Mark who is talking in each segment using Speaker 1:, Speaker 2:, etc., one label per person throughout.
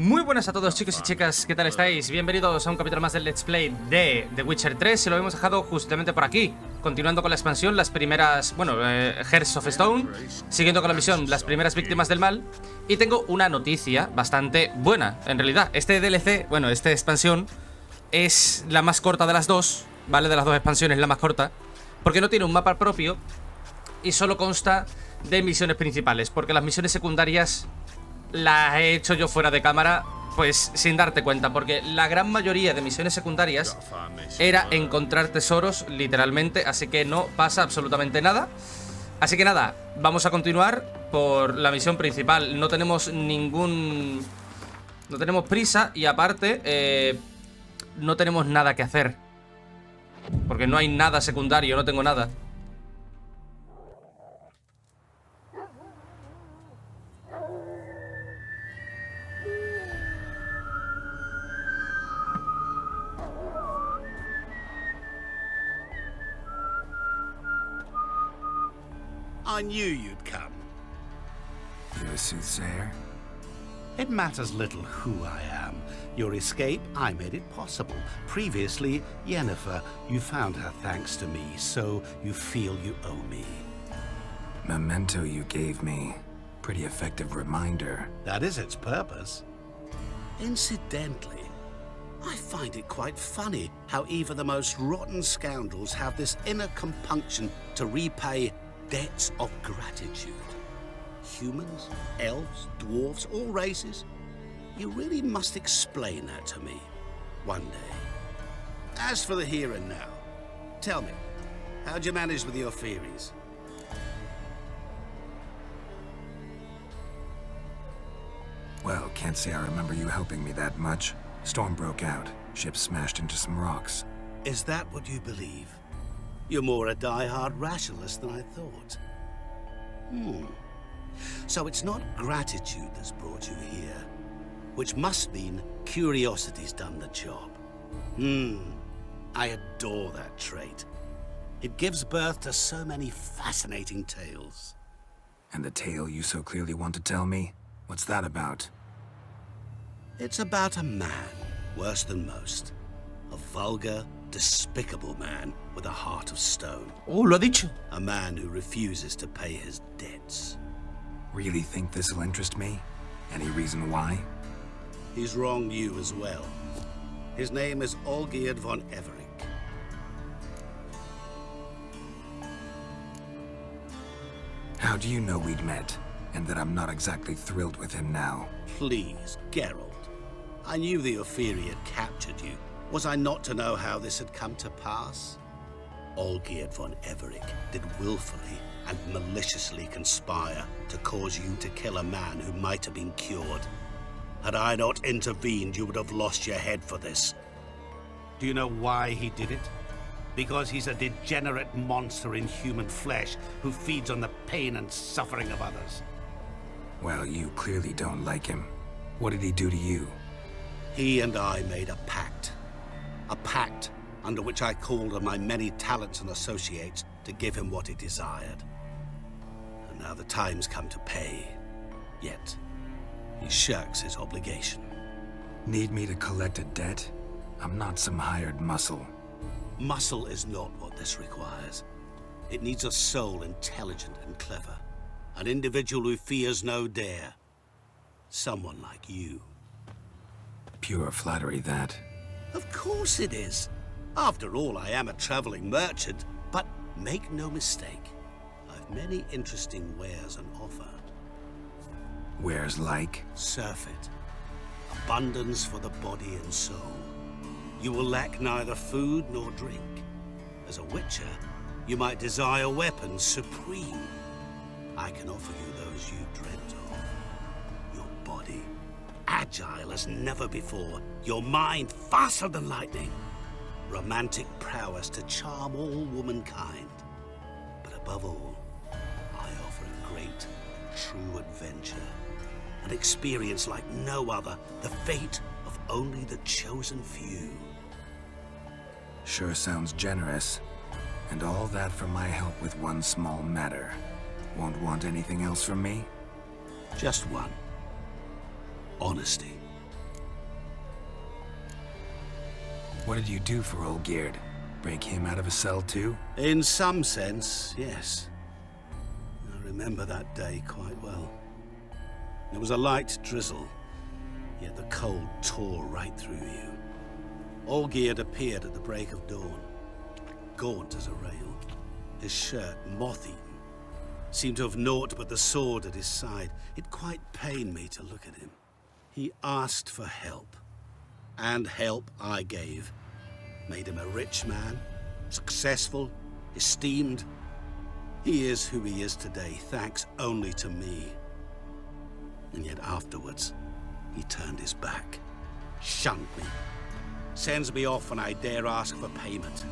Speaker 1: Muy buenas a todos, chicos y chicas, ¿qué tal estáis? Bienvenidos a un capítulo más del Let's Play de The Witcher 3. Y lo hemos dejado justamente por aquí, continuando con la expansión, las primeras, Hearts of Stone, siguiendo con la misión, las primeras víctimas del mal. Y tengo una noticia bastante buena, en realidad. Este DLC, esta expansión es la más corta de las dos, ¿vale? De las dos expansiones, la más corta, porque no tiene un mapa propio y solo consta de misiones principales, porque las misiones secundarias las he hecho yo fuera de cámara, pues sin darte cuenta, porque la gran mayoría de misiones secundarias era encontrar tesoros, literalmente, así que no pasa absolutamente nada. Así que nada, vamos a continuar por la misión principal. No tenemos no tenemos prisa y aparte no tenemos nada que hacer, porque no hay nada secundario, no tengo nada.
Speaker 2: I knew you'd come.
Speaker 3: You're a soothsayer?
Speaker 2: It matters little who I am. Your escape, I made it possible. Previously, Yennefer, you found her thanks to me, so you feel you owe me.
Speaker 3: Memento you gave me. Pretty effective reminder.
Speaker 2: That is its purpose. Incidentally, I find it quite funny how even the most rotten scoundrels have this inner compunction to repay debts of gratitude. Humans, elves, dwarves, all races. You really must explain that to me one day. As for the here and now, tell me, how'd you manage with your theories?
Speaker 3: Well, can't say I remember you helping me that much. Storm broke out. Ship smashed into some rocks.
Speaker 2: Is that what you believe? You're more a die-hard rationalist than I thought. So it's not gratitude that's brought you here, which must mean curiosity's done the job. I adore that trait. It gives birth to so many fascinating tales.
Speaker 3: And the tale you so clearly want to tell me? What's that about?
Speaker 2: It's about a man, worse than most. A vulgar, despicable man with a heart of stone.
Speaker 1: Oh, lo ha dicho.
Speaker 2: A man who refuses to pay his debts.
Speaker 3: Really think this'll interest me? Any reason why?
Speaker 2: He's wronged you as well. His name is Olgierd von Everec.
Speaker 3: How do you know we'd met, and that I'm not exactly thrilled with him now?
Speaker 2: Please, Geralt. I knew the Ophiri had captured you. Was I not to know how this had come to pass? Olgierd von Everec did willfully and maliciously conspire to cause you to kill a man who might have been cured. Had I not intervened, you would have lost your head for this. Do you know why he did it? Because he's a degenerate monster in human flesh who feeds on the pain and suffering of others.
Speaker 3: Well, you clearly don't like him. What did he do to you?
Speaker 2: He and I made a pact. A pact under which I called on my many talents and associates to give him what he desired. And now the time's come to pay. Yet, he shirks his obligation.
Speaker 3: Need me to collect a debt? I'm not some hired muscle.
Speaker 2: Muscle is not what this requires. It needs a soul intelligent and clever. An individual who fears no dare. Someone like you.
Speaker 3: Pure flattery, that.
Speaker 2: Of course it is. After all, I am a traveling merchant. But make no mistake, I've many interesting wares on offer.
Speaker 3: Wares like?
Speaker 2: Surfeit. Abundance for the body and soul. You will lack neither food nor drink. As a witcher, you might desire weapons supreme. I can offer you those you dreamt of. Your body, agile as never before. Your mind, faster than lightning. Romantic prowess to charm all womankind. But above all, I offer a great, true adventure. An experience like no other. The fate of only the chosen few.
Speaker 3: Sure sounds generous. And all that for my help with one small matter. Won't want anything else from me?
Speaker 2: Just one. Honesty.
Speaker 3: What did you do for Olgierd? Break him out of a cell too?
Speaker 2: In some sense, yes. I remember that day quite well. There was a light drizzle, yet the cold tore right through you. Olgierd appeared at the break of dawn, gaunt as a rail, his shirt moth-eaten. Seemed to have naught but the sword at his side. It quite pained me to look at him. He asked for help, and help I gave. Made him a rich man, successful, esteemed. He is who he is today, thanks only to me. And yet afterwards, he turned his back, shunned me, sends me off when I dare ask for payment.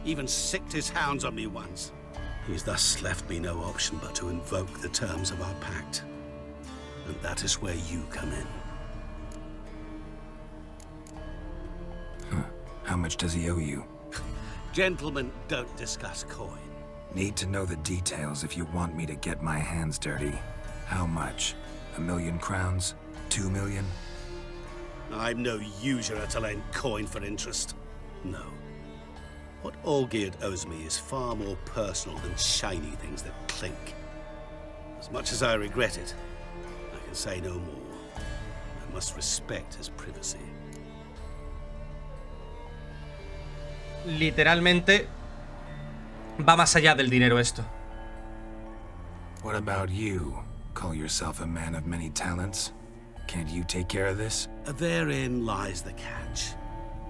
Speaker 2: Even sicked his hounds on me once. He's thus left me no option but to invoke the terms of our pact. And that is where you come in.
Speaker 3: How much does he owe you?
Speaker 2: Gentlemen don't discuss coin.
Speaker 3: Need to know the details if you want me to get my hands dirty. How much? 1,000,000 crowns? 2 million?
Speaker 2: I'm no usurer to lend coin for interest. No. What Olgierd owes me is far more personal than shiny things that clink. As much as I regret it, I can say no more. I must respect his privacy.
Speaker 1: Literalmente va más allá del dinero esto.
Speaker 3: What about you? Call yourself a man of many talents? Can't you take care of this?
Speaker 2: Therein lies the catch.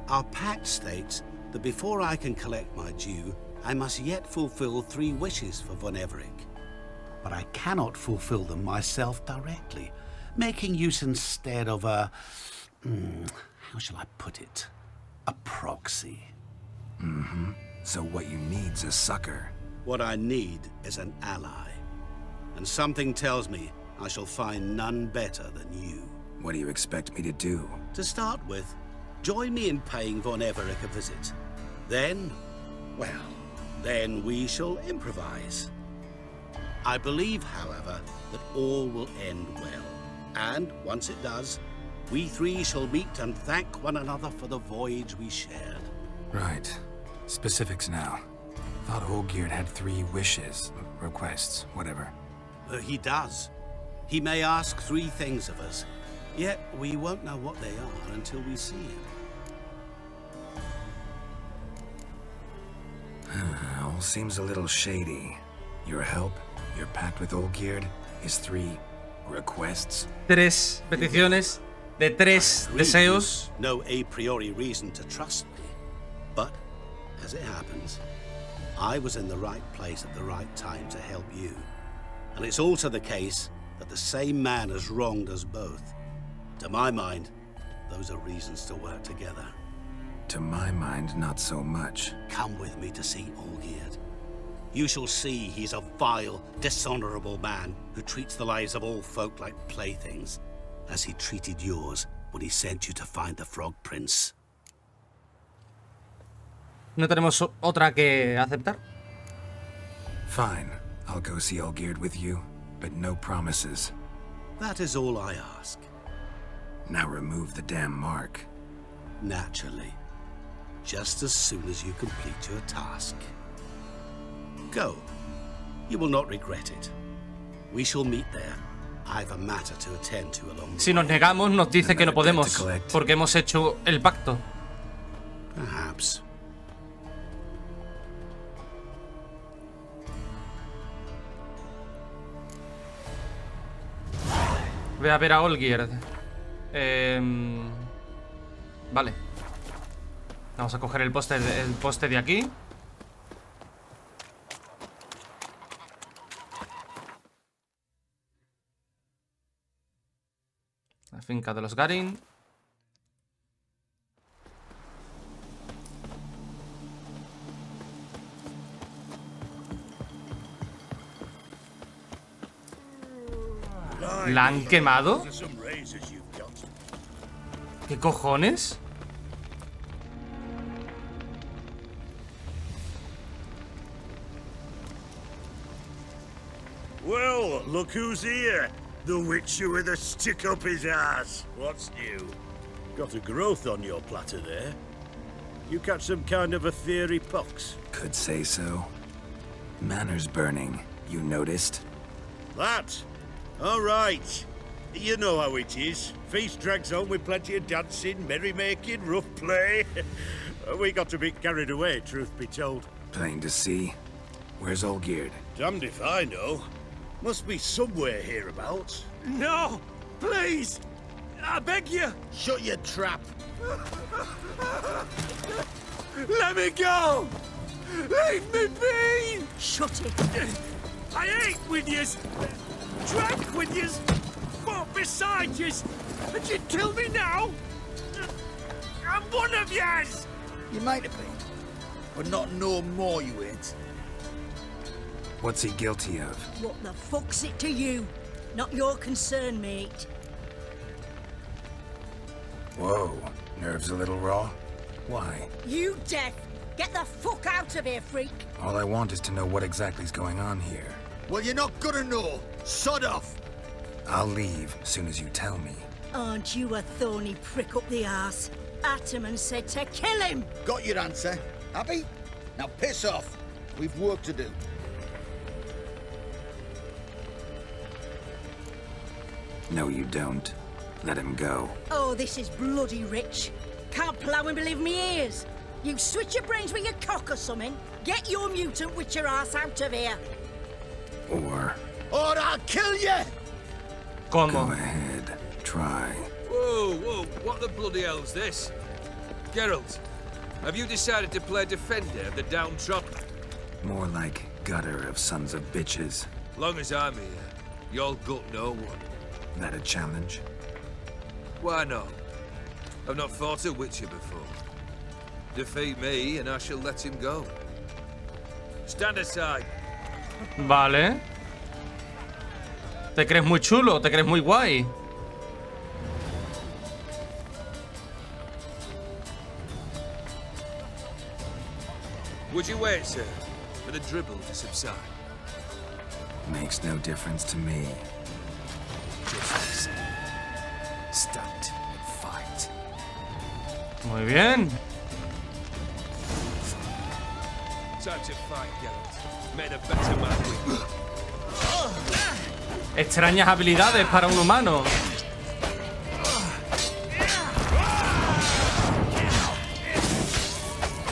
Speaker 2: Our pact states that before I can collect my due, I must yet fulfill 3 wishes for Von Everec. But I cannot fulfill them myself directly, making use instead of a... how shall I put it? A proxy.
Speaker 3: So what you need's a sucker.
Speaker 2: What I need is an ally. And something tells me I shall find none better than you.
Speaker 3: What do you expect me to do?
Speaker 2: To start with, join me in paying Von Everec a visit. Then, well, then we shall improvise. I believe, however, that all will end well. And once it does, we 3 shall meet and thank one another for the voyage we shared.
Speaker 3: Right. Specifics now. Thought Olgierd had 3 wishes, requests, whatever.
Speaker 2: He does. He may ask 3 things of us, yet we won't know what they are until we see him.
Speaker 3: All seems a little shady. Your help, your pact with Olgierd, his 3 requests.
Speaker 1: 3 peticiones de 3 deseos.
Speaker 2: No a priori reason to trust me, but as it happens, I was in the right place at the right time to help you. And it's also the case that the same man has wronged us both. To my mind, those are reasons to work together.
Speaker 3: To my mind, not so much.
Speaker 2: Come with me to see Olgierd. You shall see he's a vile, dishonorable man who treats the lives of all folk like playthings, as he treated yours when he sent you to find the Frog Prince.
Speaker 1: No tenemos otra que aceptar.
Speaker 3: Fine. I'll go see Olgierd with you, but no promises.
Speaker 2: That is all I ask.
Speaker 3: Now remove the damn mark.
Speaker 2: Naturally. Just as soon as you complete your task. Go. You will not regret it. We shall meet there. I've a matter to attend to along the
Speaker 1: Si nos negamos, nos dice que no podemos, porque hemos hecho el pacto.
Speaker 2: Perhaps.
Speaker 1: Voy a ver a Olgierd. Vale. Vamos a coger el poste de aquí. La finca de los Garin. ¿La han quemado? ¿Qué cojones?
Speaker 4: Well, look who's here. The witcher with a stick up his ass. What's new? Got a growth on your platter there. You catch some kind of a theory pox?
Speaker 3: Could say so. Manor's burning, you noticed?
Speaker 4: That? All right. You know how it is. Feast drags on with plenty of dancing, merrymaking, rough play. We got a bit carried away, truth be told.
Speaker 3: Plain to see. Where's Olgierd?
Speaker 4: Damned if I know. Must be somewhere hereabouts.
Speaker 5: No! Please! I beg you!
Speaker 4: Shut your trap.
Speaker 5: Let me go! Leave me be!
Speaker 6: Shut it.
Speaker 5: I ate with yous! Drank with yous! Fought beside yous! And you'd kill me now? I'm one of yous!
Speaker 7: You might have been, but not no more you ain't.
Speaker 3: What's he guilty of?
Speaker 6: What the fuck's it to you? Not your concern, mate.
Speaker 3: Whoa, nerves a little raw? Why?
Speaker 6: You deaf! Get the fuck out of here, freak!
Speaker 3: All I want is to know what exactly's going on here.
Speaker 7: Well, you're not gonna know. Sod off.
Speaker 3: I'll leave as soon as you tell me.
Speaker 6: Aren't you a thorny prick up the arse? Ataman said to kill him!
Speaker 7: Got your answer. Happy? Now piss off. We've work to do.
Speaker 3: No, you don't. Let him go.
Speaker 6: Oh, this is bloody rich. Can't plough and believe me ears. You switch your brains with your cock or something. Get your mutant witcher ass out of here.
Speaker 3: Or
Speaker 7: I'll kill you!
Speaker 3: go
Speaker 1: ¿Cómo?
Speaker 3: ahead. Try.
Speaker 5: Whoa, whoa, what the bloody hell's this? Geralt, have you decided to play defender of the downtrodden?
Speaker 3: More like gutter of sons of bitches.
Speaker 5: Long as I'm here, you'll gut no one.
Speaker 3: That a challenge?
Speaker 5: Why not? I've not fought a witcher before. Defeat me and I shall let him go. Stand aside.
Speaker 1: Vale. ¿Te crees muy chulo? ¿Te crees muy guay?
Speaker 5: Would you wait, sir, for the dribble to subside?
Speaker 3: Makes no difference to me.
Speaker 5: Just stand and fight.
Speaker 1: Muy bien.
Speaker 5: Time to fight, Geralt. Made a better man with you.
Speaker 1: Extrañas habilidades para un humano.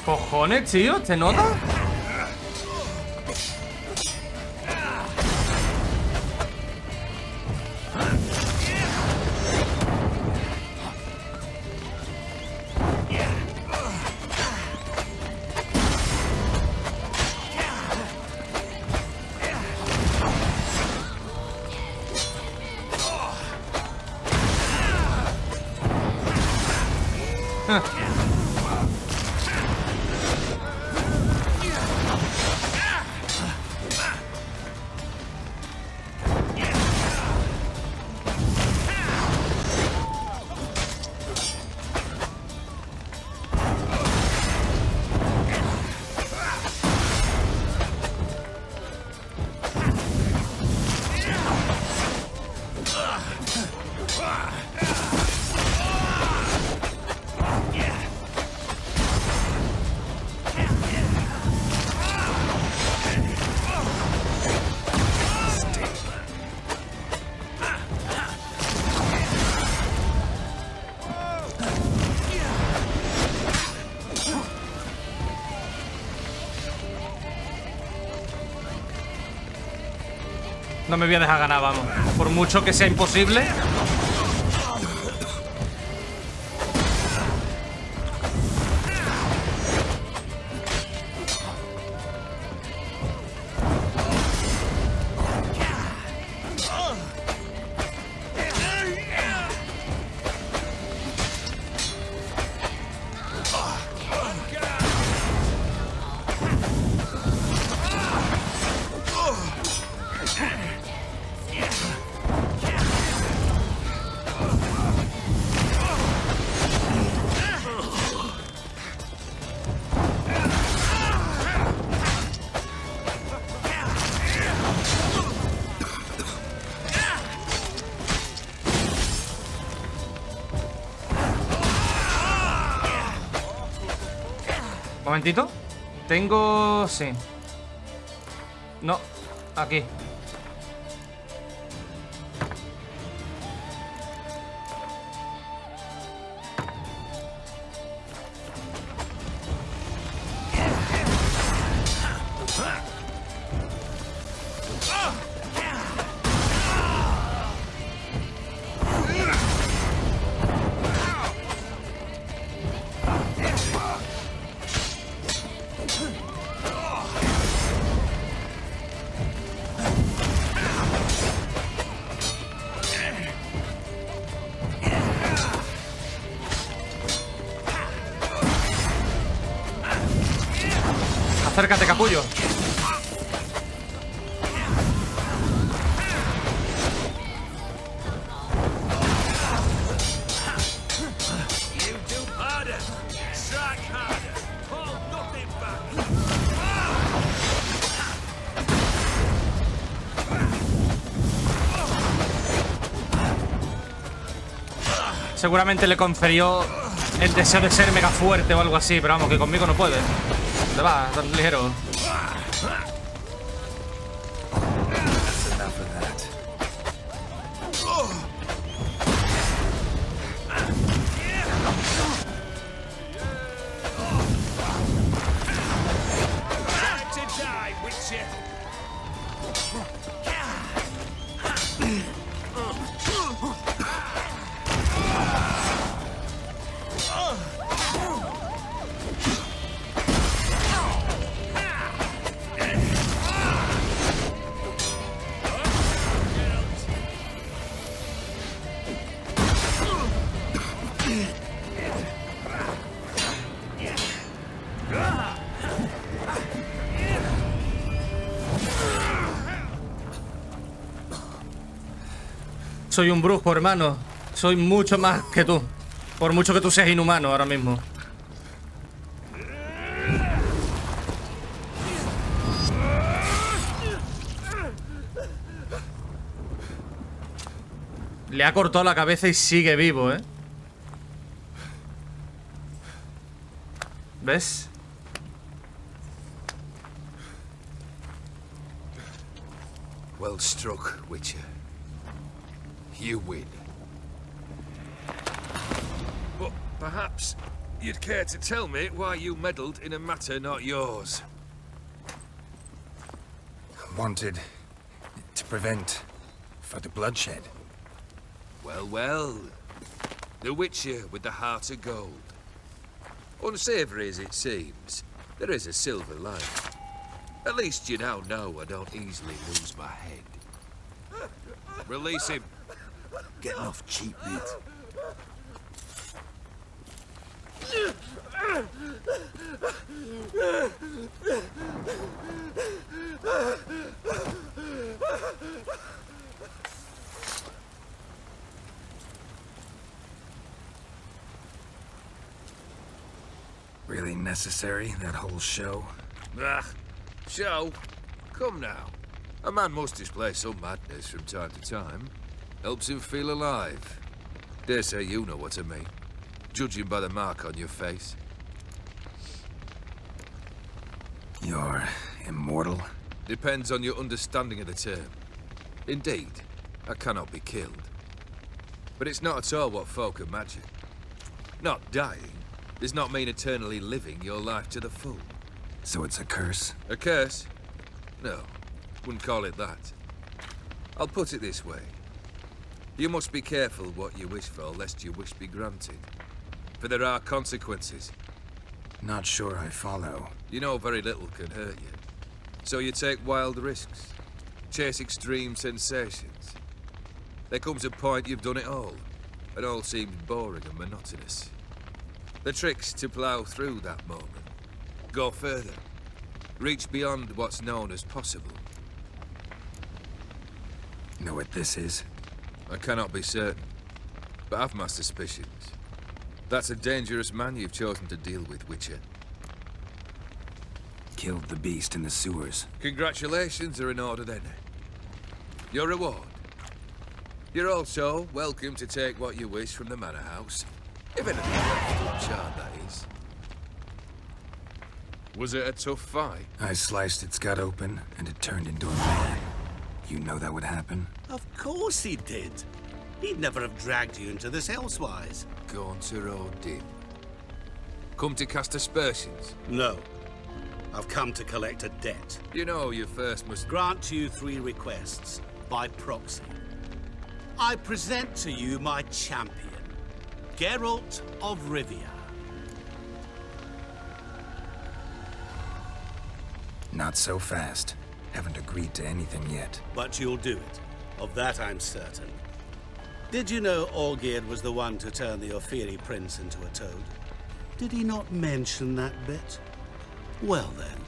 Speaker 1: Cojones, tío, ¿te nota? No me voy a dejar ganar, vamos. Por mucho que sea imposible. Momentito. Tengo... sí. No, aquí. Acércate, capullo. Seguramente le conferió el deseo de ser mega fuerte o algo así, pero vamos, que conmigo no puede. ¿Dónde va? Tan ligero. Soy un brujo, hermano. Soy mucho más que tú. Por mucho que tú seas inhumano ahora mismo. Le ha cortado la cabeza y sigue vivo, ¿eh? ¿Ves?
Speaker 8: Well struck, Witcher. You win. But perhaps you'd care to tell me why you meddled in a matter not yours.
Speaker 3: Wanted to prevent further bloodshed.
Speaker 8: Well, well. The Witcher with the heart of gold. Unsavory as it seems, there is a silver lining. At least you now know I don't easily lose my head. Release him.
Speaker 7: Getting off cheap, mate.
Speaker 3: Really necessary, that whole show?
Speaker 8: Ah, show? Come now. A man must display some madness from time to time. Helps him feel alive. Dare say you know what I mean. Judging by the mark on your face.
Speaker 3: You're immortal?
Speaker 8: Depends on your understanding of the term. Indeed, I cannot be killed. But it's not at all what folk imagine. Not dying does not mean eternally living your life to the full.
Speaker 3: So it's a curse?
Speaker 8: A curse? No, wouldn't call it that. I'll put it this way. You must be careful what you wish for, lest your wish be granted. For there are consequences.
Speaker 3: Not sure I follow.
Speaker 8: You know very little can hurt you. So you take wild risks. Chase extreme sensations. There comes a point you've done it all. And all seems boring and monotonous. The trick's to plough through that moment. Go further. Reach beyond what's known as possible.
Speaker 3: Know what this is?
Speaker 8: I cannot be certain, but I've my suspicions. That's a dangerous man you've chosen to deal with, Witcher.
Speaker 3: Killed the beast in the sewers.
Speaker 8: Congratulations are in order then. Your reward. You're also welcome to take what you wish from the manor house. If anything left uncharred, that is. Was it a tough fight?
Speaker 3: I sliced its gut open, and it turned into a man. You know that would happen?
Speaker 2: Of course he did. He'd never have dragged you into this elsewise.
Speaker 8: Gaunter or dim? Come to cast aspersions?
Speaker 2: No. I've come to collect a debt.
Speaker 8: You know you first must...
Speaker 2: Grant you 3 requests, by proxy. I present to you my champion, Geralt of Rivia.
Speaker 3: Not so fast. Haven't agreed to anything yet.
Speaker 2: But you'll do it. Of that I'm certain. Did you know Olgierd was the one to turn the Ophiri prince into a toad? Did he not mention that bit? Well then,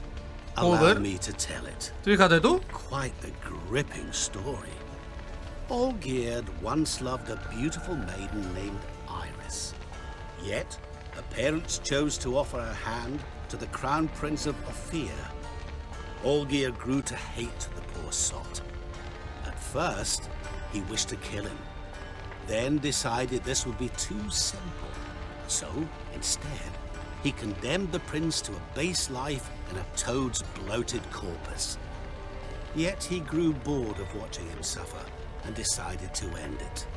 Speaker 2: allow me to tell it.
Speaker 1: Fíjate tú.
Speaker 2: Quite a gripping story. Olgierd once loved a beautiful maiden named Iris. Yet, her parents chose to offer her hand to the Crown Prince of Ophir. Olgierd grew to hate the poor sot. At first, he wished to kill him. Then decided this would be too simple. So, instead, he condemned the prince to a base life in a toad's bloated corpus. Yet he grew bored of watching him suffer and decided to end it.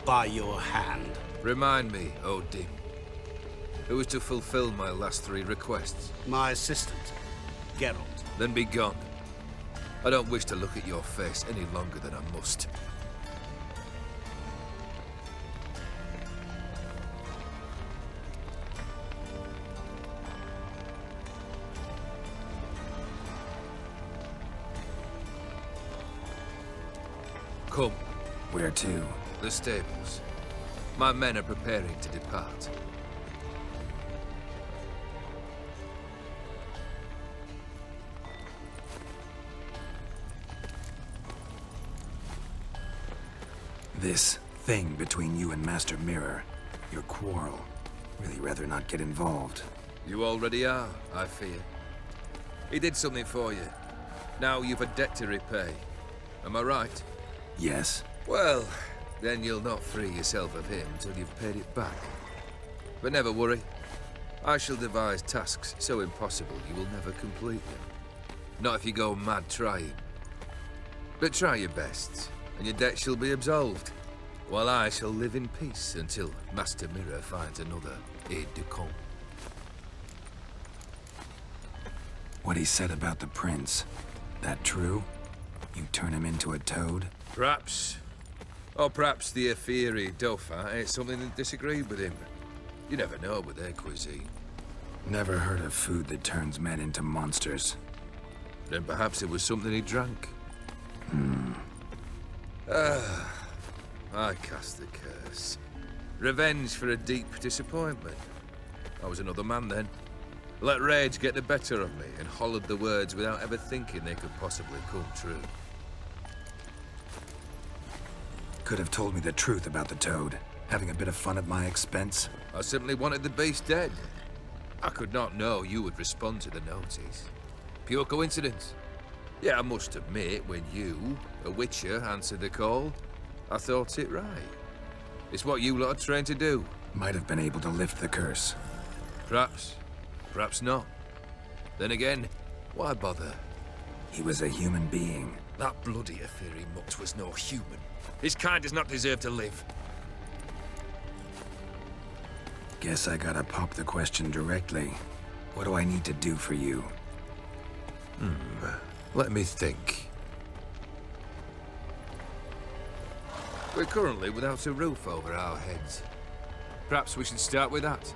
Speaker 2: By your hand.
Speaker 8: Remind me, O Dim. Who is to fulfill my last 3 requests?
Speaker 2: My assistant, Geralt.
Speaker 8: Then be gone. I don't wish to look at your face any longer than I must. Come.
Speaker 3: Where to?
Speaker 8: The stables. My men are preparing to depart.
Speaker 3: This thing between you and Master Mirror, your quarrel. Really rather not get involved.
Speaker 8: You already are, I fear. He did something for you. Now you've a debt to repay. Am I right?
Speaker 3: Yes.
Speaker 8: Well, then you'll not free yourself of him till you've paid it back. But never worry. I shall devise tasks so impossible you will never complete them. Not if you go mad trying. But try your best, and your debt shall be absolved, while I shall live in peace until Master Mirror finds another aide-de-camp.
Speaker 3: What he said about the prince, that true? You turn him into a toad?
Speaker 8: Perhaps. Or perhaps the Ophiri Dauphin ate something that disagreed with him. You never know with their cuisine.
Speaker 3: Never heard of food that turns men into monsters.
Speaker 8: Then perhaps it was something he drank. I cast the curse. Revenge for a deep disappointment. I was another man then. Let rage get the better of me and hollered the words without ever thinking they could possibly come true.
Speaker 3: Could have told me the truth about the toad, having a bit of fun at my expense.
Speaker 8: I simply wanted the beast dead. I could not know you would respond to the notice. Pure coincidence. Yeah, I must admit, when you, a witcher, answered the call, I thought it right. It's what you lot are trained to do.
Speaker 3: Might have been able to lift the curse.
Speaker 8: Perhaps. Perhaps not. Then again, why bother?
Speaker 3: He was a human being.
Speaker 8: That bloody Ophiri mutt was no human. His kind does not deserve to live.
Speaker 3: Guess I gotta pop the question directly. What do I need to do for you?
Speaker 8: Let me think. We're currently without a roof over our heads. Perhaps we should start with that.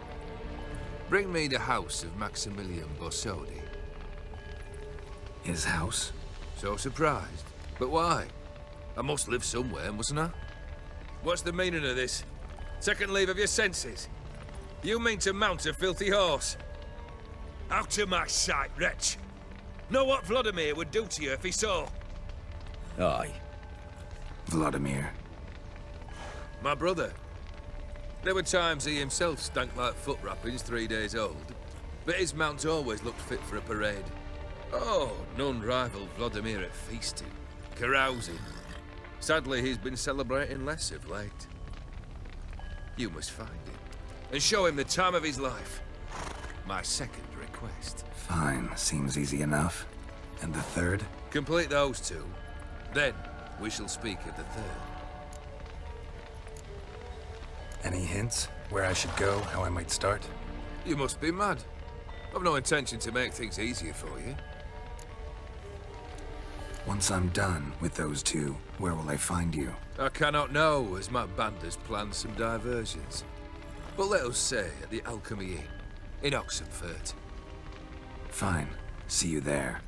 Speaker 8: Bring me the house of Maximilian Borsodi.
Speaker 3: His house?
Speaker 8: So surprised. But why? I must live somewhere, mustn't I? What's the meaning of this? Second leave of your senses? You mean to mount a filthy horse? Out of my sight, wretch! Know what Vladimir would do to you if he saw?
Speaker 7: Aye.
Speaker 3: Vladimir.
Speaker 8: My brother. There were times he himself stank like foot wrappings 3 days old, but his mount always looked fit for a parade. Oh, none rivaled Vladimir at feasting, carousing. Sadly, he's been celebrating less of late. You must find him, and show him the time of his life. My second request. quest.
Speaker 3: Fine, seems easy enough. And the third?
Speaker 8: Complete those two. Then we shall speak of the third.
Speaker 3: Any hints? Where I should go, how I might start?
Speaker 8: You must be mad. I've no intention to make things easier for you.
Speaker 3: Once I'm done with those two, where will I find you?
Speaker 8: I cannot know, as my band has planned some diversions. But let us say at the Alchemy Inn, in Oxenfurt.
Speaker 3: Fine. See you there.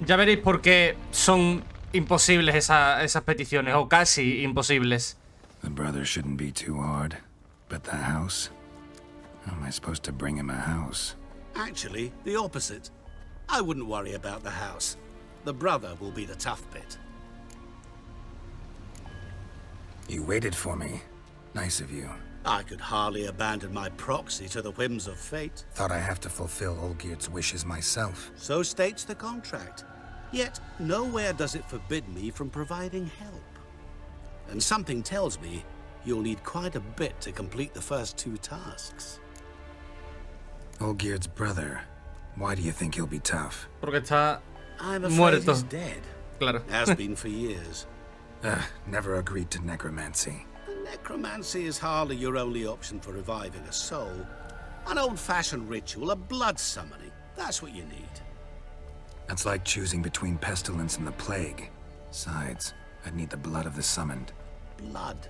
Speaker 1: Ya veréis por qué son imposibles esas peticiones, o casi imposibles.
Speaker 3: The brother shouldn't be too hard. But the house? How am I supposed to bring him a house?
Speaker 2: Actually, the opposite. I wouldn't worry about the house. The brother will be the tough bit.
Speaker 3: You waited for me. Nice of you.
Speaker 2: I could hardly abandon my proxy to the whims of fate.
Speaker 3: Thought I have to fulfill Olgierd's wishes myself.
Speaker 2: So states the contract. Yet, nowhere does it forbid me from providing help. And something tells me you'll need quite a bit to complete the first two tasks.
Speaker 3: Olgierd's brother. Why do you think he'll be tough?
Speaker 1: Porque está
Speaker 2: I'm afraid
Speaker 1: muerto.
Speaker 2: he's dead.
Speaker 1: Claro.
Speaker 2: Has been for years.
Speaker 3: Never agreed to necromancy.
Speaker 2: Necromancy is hardly your only option for reviving a soul. An old-fashioned ritual, a blood summoning. That's what you need.
Speaker 3: That's like choosing between pestilence and the plague. Besides, I'd need the blood of the summoned.
Speaker 2: Blood.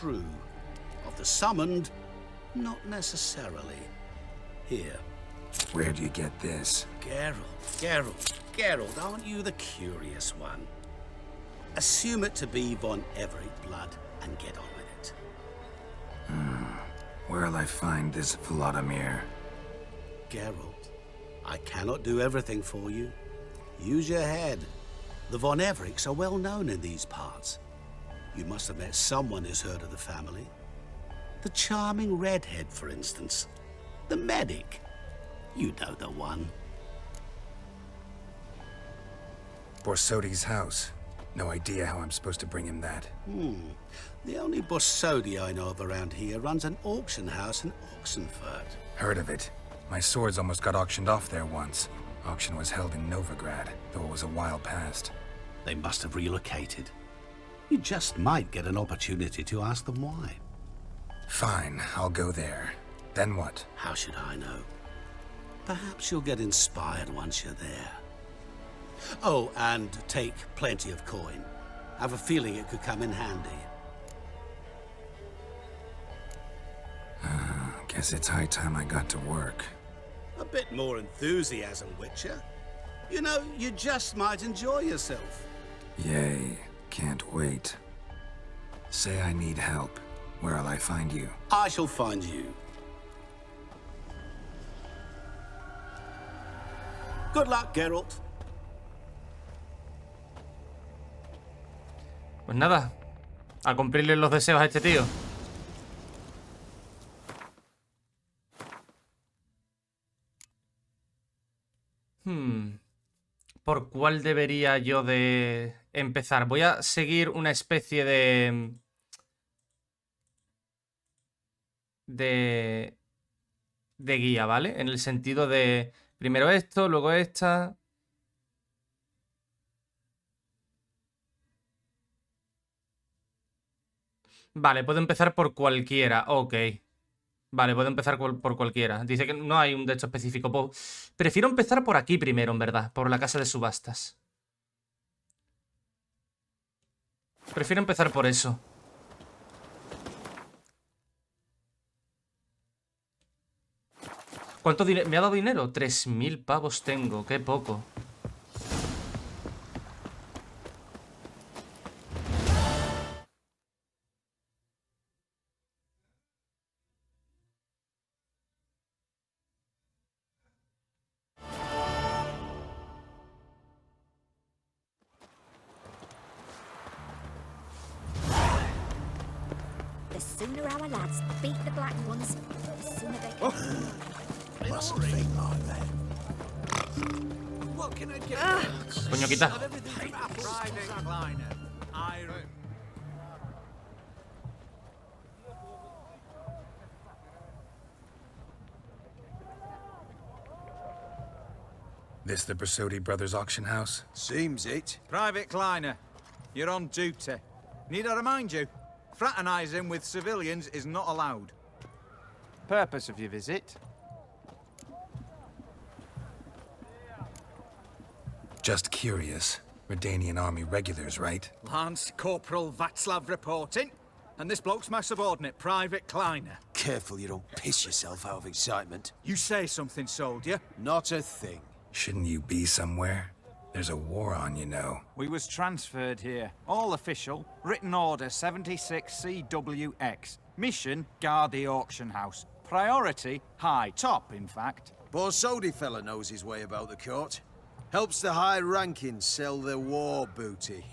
Speaker 2: True. Of the summoned, not necessarily. Here.
Speaker 3: Where do you get this?
Speaker 2: Geralt, aren't you the curious one? Assume it to be Von Everett blood and get on with it.
Speaker 3: Where'll I find this Vladimir?
Speaker 2: Geralt, I cannot do everything for you. Use your head. The Von Evericks are well known in these parts. You must have met someone who's heard of the family. The charming redhead, for instance. The medic. You know the one.
Speaker 3: Borsodi's house. No idea how I'm supposed to bring him that.
Speaker 2: The only Borsodi I know of around here runs an auction house in Oxenfurt.
Speaker 3: Heard of it. My swords almost got auctioned off there once. Auction was held in Novigrad, though it was a while past.
Speaker 2: They must have relocated. You just might get an opportunity to ask them why.
Speaker 3: Fine, I'll go there. Then what?
Speaker 2: How should I know? Perhaps you'll get inspired once you're there. Oh, and take plenty of coin. Have a feeling it could come in handy.
Speaker 3: Guess it's high time I got to work.
Speaker 2: A bit more enthusiasm, Witcher. You know, you just might enjoy yourself.
Speaker 3: Yay, can't wait. Say I need help. Where'll I find you?
Speaker 2: I shall find you. Good luck, Geralt.
Speaker 1: Pues nada, a cumplirle los deseos a este tío. ¿Por cuál debería yo de empezar? Voy a seguir una especie de guía, ¿vale? En el sentido de primero esto, luego esta. Vale, puedo empezar por cualquiera. Ok. Vale, puedo empezar por cualquiera. Dice que no hay un de hecho específico. Prefiero empezar por aquí primero, en verdad. Por la casa de subastas. Prefiero empezar por eso. ¿Cuánto dinero? ¿Me ha dado dinero? 3000 pavos tengo. Qué poco.
Speaker 9: The sooner our lads beat the black ones, the sooner they can...
Speaker 7: Mustn't think like that.
Speaker 4: What can I get?
Speaker 1: Coño, quita.
Speaker 3: This the Bersodi Brothers auction house?
Speaker 7: Seems it.
Speaker 10: Private Kleiner, you're on duty. Need I remind you? Fraternizing with civilians is not allowed. Purpose of your visit?
Speaker 3: Just curious. Redanian army regulars, right?
Speaker 10: Lance Corporal Václav reporting. And this bloke's my subordinate, Private Kleiner.
Speaker 7: Careful you don't piss yourself out of excitement.
Speaker 10: You say something, soldier?
Speaker 7: Not a thing.
Speaker 3: Shouldn't you be somewhere? There's a war on, you know.
Speaker 10: We was transferred here. All official. Written order 76 CWX. Mission, guard the auction house. Priority, high. Top, in fact.
Speaker 7: Borsodi fella knows his way about the court. Helps the high rankings sell their war booty.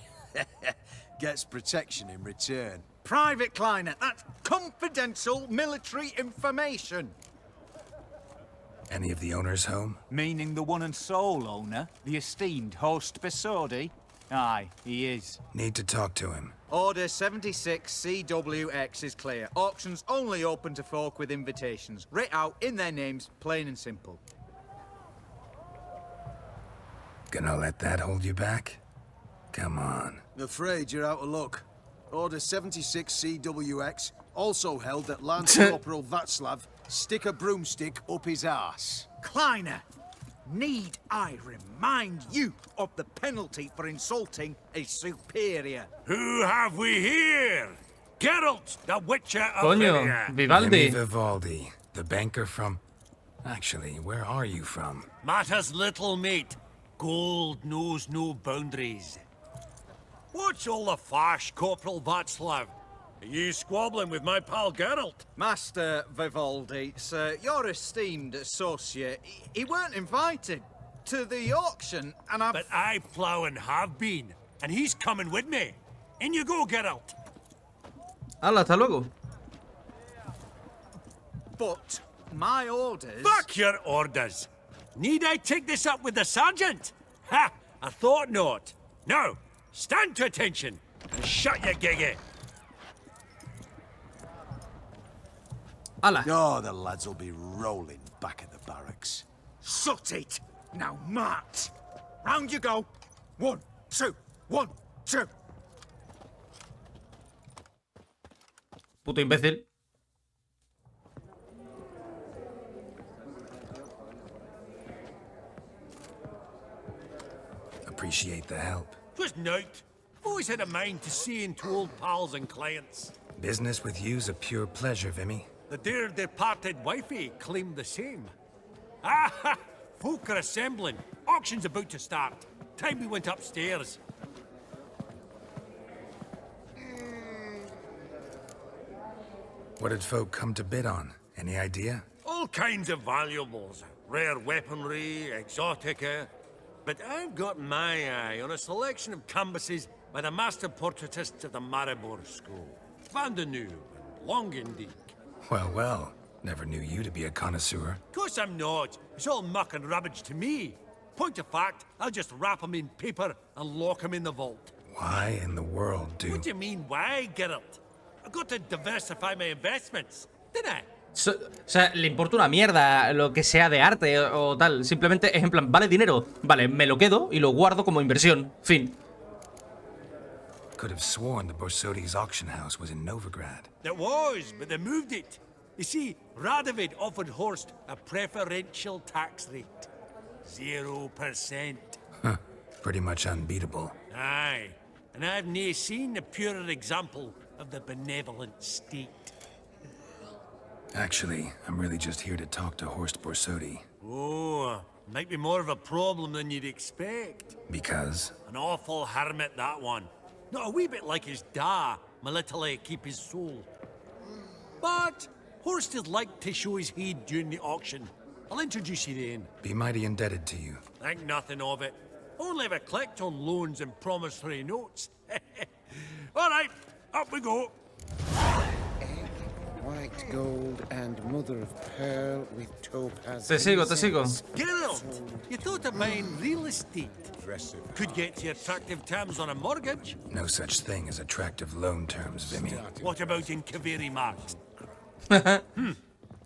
Speaker 7: Gets protection in return.
Speaker 10: Private Kleiner, that's confidential military information.
Speaker 3: Any of the owners home?
Speaker 10: Meaning the one and sole owner, the esteemed host Bersodi? Aye, he is.
Speaker 3: Need to talk to him.
Speaker 10: Order 76 CWX is clear. Auctions only open to folk with invitations. Writ out in their names, plain and simple.
Speaker 3: Gonna let that hold you back? Come on.
Speaker 7: Afraid you're out of luck. Order 76 CWX also held that Lance Corporal Václav stick a broomstick up his arse.
Speaker 10: Kleiner, need I remind you of the penalty for insulting a superior?
Speaker 5: Who have we here? Geralt, the Witcher of
Speaker 1: Coño,
Speaker 5: Rivia.
Speaker 1: Vivaldi.
Speaker 3: Vivaldi, the banker from... Actually, where are you from?
Speaker 5: Matters little, mate. Gold knows no boundaries. What's all the fash, Corporal Václav? Are you squabbling with my pal Geralt?
Speaker 10: Master Vivaldi, sir, your esteemed associate, he weren't invited to the auction, and I've...
Speaker 5: But I plough and have been, and he's coming with me. In you go, Geralt.
Speaker 1: Hala, hasta luego.
Speaker 10: But my orders...
Speaker 5: Fuck your orders. Need I take this up with the sergeant? Ha! I thought not. Now, stand to attention and shut your giggy.
Speaker 1: Hala.
Speaker 7: Oh, the lads will be rolling back at the barracks.
Speaker 10: Sut it! Now march! Round you go! 1, 2, 1, 2!
Speaker 1: Puto imbécil.
Speaker 3: Appreciate the help.
Speaker 5: Twas nought. I've always had a mind to seeing to old pals and clients.
Speaker 3: Business with you's a pure pleasure, Vimy.
Speaker 5: The dear departed wifey claimed the same. Ah! Folk are assembling. Auction's about to start. Time we went upstairs.
Speaker 3: What did folk come to bid on? Any idea?
Speaker 5: All kinds of valuables. Rare weaponry, exotica. But I've got my eye on a selection of canvases by the master portraitists of the Maribor School. Van de Nieuw and Longendijk.
Speaker 3: Well, well. Never knew you to be a connoisseur.
Speaker 5: Of course I'm not. It's all muck and rubbish to me. Point of fact, I'll just wrap 'em in paper and lock 'em in the vault.
Speaker 3: Why in the world do...
Speaker 5: What do you mean, why, Geralt? I've got to diversify my investments, didn't I?
Speaker 1: O sea, le importa una mierda lo que sea de arte o tal. Simplemente es en plan, vale dinero. Vale, me lo quedo y lo guardo como inversión. Fin.
Speaker 3: Could have sworn the Borsodi's auction house was in Novigrad.
Speaker 5: It was, but they moved it. You see, Radovid offered Horst a preferential tax rate. 0%.
Speaker 3: Huh. Pretty much unbeatable.
Speaker 5: Aye, and I've nae seen a purer example of the benevolent state.
Speaker 3: Actually, I'm really just here to talk to Horst Borsodi.
Speaker 5: Oh, might be more of a problem than you'd expect.
Speaker 3: Because?
Speaker 5: An awful hermit, that one. Not a wee bit like his da, my little keep his soul. But Horst is like to show his heed during the auction. I'll introduce you then.
Speaker 3: Be mighty indebted to you.
Speaker 5: Think nothing of it. Only ever clicked on loans and promissory notes. All right, up we go.
Speaker 11: White gold and mother of pearl with topaz.
Speaker 1: Te sigo, te sigo.
Speaker 5: Geralt, you thought of buying real estate. Could get you attractive terms on a mortgage.
Speaker 3: No such thing as attractive loan terms, Vimy.
Speaker 5: What about in Kaveri Mart?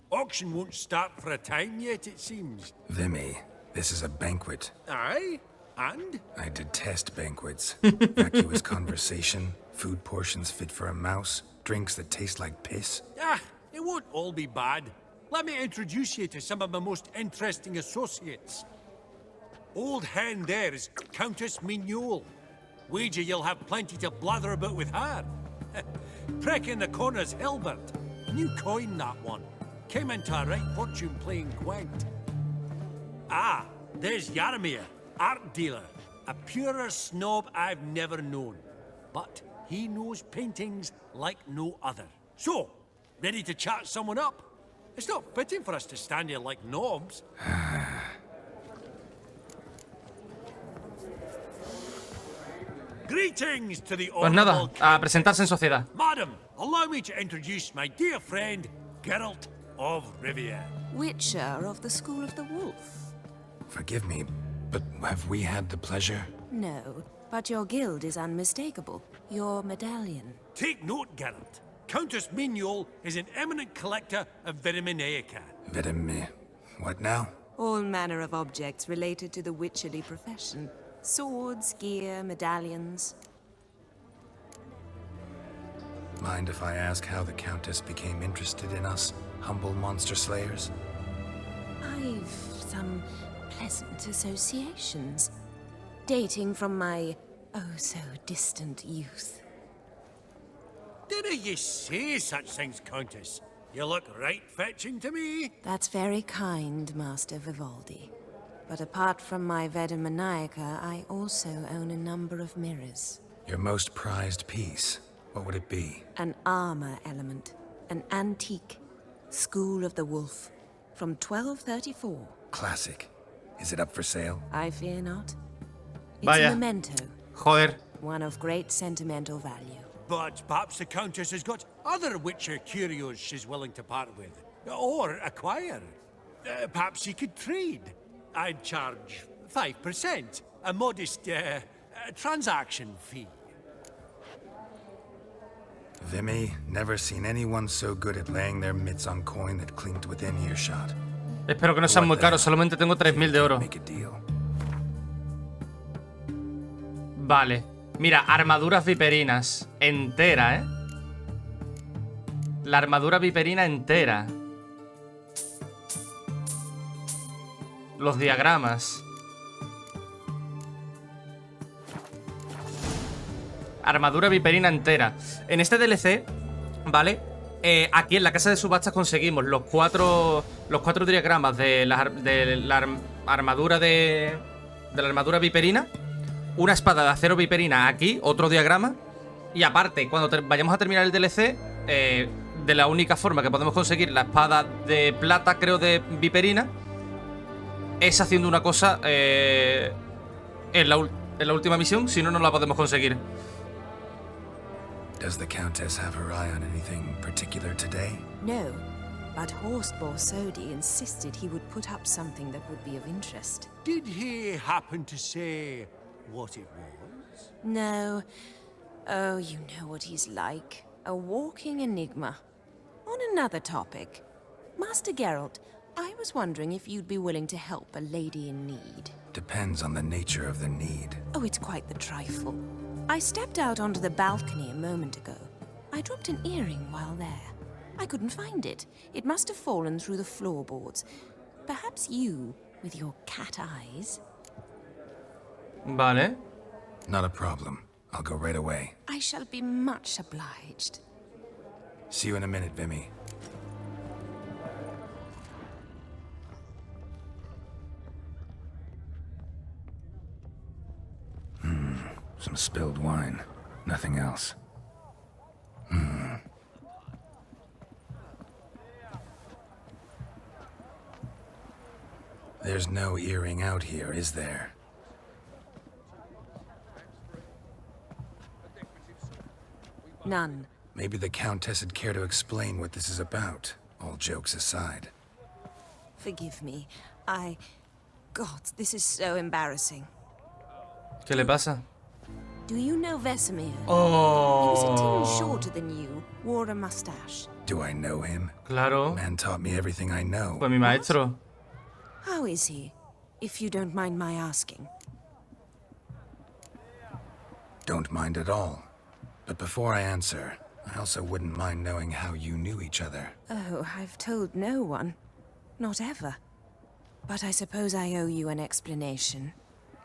Speaker 5: Auction won't start for a time yet, it seems.
Speaker 3: Vimy, This is a banquet.
Speaker 5: Aye? And?
Speaker 3: I detest banquets. Vacuous conversation, food portions fit for a mouse, drinks that taste like piss.
Speaker 5: Ah, it won't all be bad. Let me introduce you to some of my most interesting associates. Old hen there is Countess Mignole. Wager you'll have plenty to blather about with her. Prick in the corner's Hilbert. New coin, that one. Came into a right fortune playing Gwent. Ah, there's Yarmir, art dealer. A purer snob I've never known. But he knows paintings like no other. So, ready to chat someone up? It's not fitting for us to stand here like knobs. Greetings to the
Speaker 1: Pues nada,
Speaker 5: honorable
Speaker 1: a presentarse en sociedad.
Speaker 5: Madam, allow me to introduce my dear friend, Geralt of Rivia.
Speaker 12: Witcher of the School of the Wolf.
Speaker 3: Forgive me, but have we had the pleasure?
Speaker 12: No, but your guild is unmistakable. Your medallion.
Speaker 5: Take note, Geralt. Countess Mignole is an eminent collector of Vitaminaica.
Speaker 3: What now?
Speaker 12: All manner of objects related to the witcherly profession. Swords, gear, medallions.
Speaker 3: Mind if I ask how the Countess became interested in us, humble monster slayers?
Speaker 12: I've some pleasant associations, dating from my oh-so-distant youth.
Speaker 5: Didn't you say such things, Countess? You look right fetching to me.
Speaker 12: That's very kind, Master Vivaldi. But apart from my Vitaminaica, I also own a number of mirrors.
Speaker 3: Your most prized piece, what would it be?
Speaker 12: An armor element. An antique. School of the Wolf. From 1234.
Speaker 3: Classic. Is it up for sale?
Speaker 12: I fear not. It's
Speaker 1: Vaya.
Speaker 12: a memento.
Speaker 1: Joder.
Speaker 12: One of great sentimental value.
Speaker 5: But perhaps the Countess has got other Witcher curios she's willing to part with. Or acquire. Perhaps you could trade. I'd charge 5%. A modest transaction fee.
Speaker 3: Vimy, never seen anyone so good at laying their mitts on coin that clinked within earshot.
Speaker 1: Espero que no sean muy caros, solamente tengo 3000 de oro.
Speaker 3: Make a deal.
Speaker 1: Vale. Mira, armaduras viperinas. Entera, ¿eh? La armadura viperina entera. Los diagramas. Armadura viperina entera. En este DLC, ¿vale? Aquí en la casa de subastas conseguimos los cuatro diagramas de la armadura de la armadura viperina. Una espada de acero viperina aquí, otro diagrama. Y aparte, cuando vayamos a terminar el DLC, de la única forma que podemos conseguir la espada de plata, creo, de viperina, es haciendo una cosa en la última misión. Si no, no la podemos conseguir.
Speaker 3: Does the Countess have her eye on anything particular today?
Speaker 12: No, but Horst Borsodi insisted he would put up something that would be of interest.
Speaker 5: Did he happen to say what it was?
Speaker 12: No. Oh, you know what he's like. A walking enigma. On another topic. Master Geralt, I was wondering if you'd be willing to help a lady in need.
Speaker 3: Depends on the nature of the need.
Speaker 12: Oh, it's quite the trifle. I stepped out onto the balcony a moment ago. I dropped an earring while there. I couldn't find it. It must have fallen through the floorboards. Perhaps you, with your cat eyes.
Speaker 1: Vale.
Speaker 3: Not a problem. I'll go right away.
Speaker 12: I shall be much obliged.
Speaker 3: See you in a minute, Vimy. Some spilled wine. Nothing else. There's no earring out here, is there?
Speaker 12: None.
Speaker 3: Maybe the Countess would care to explain what this is about, all jokes aside.
Speaker 12: Forgive me. God, this is so embarrassing.
Speaker 1: ¿Qué le pasa?
Speaker 12: Do you know Vesemir?
Speaker 1: Oh.
Speaker 12: He was a tin shorter than you, wore a mustache.
Speaker 3: Do I know him?
Speaker 1: Claro.
Speaker 3: Man taught me everything I know.
Speaker 1: Fue mi maestro.
Speaker 12: How is he? if you don't mind my asking.
Speaker 3: Don't mind at all. But before I answer, I also wouldn't mind knowing how you knew each other.
Speaker 12: Oh, I've told no one. Not ever. But I suppose I owe you an explanation.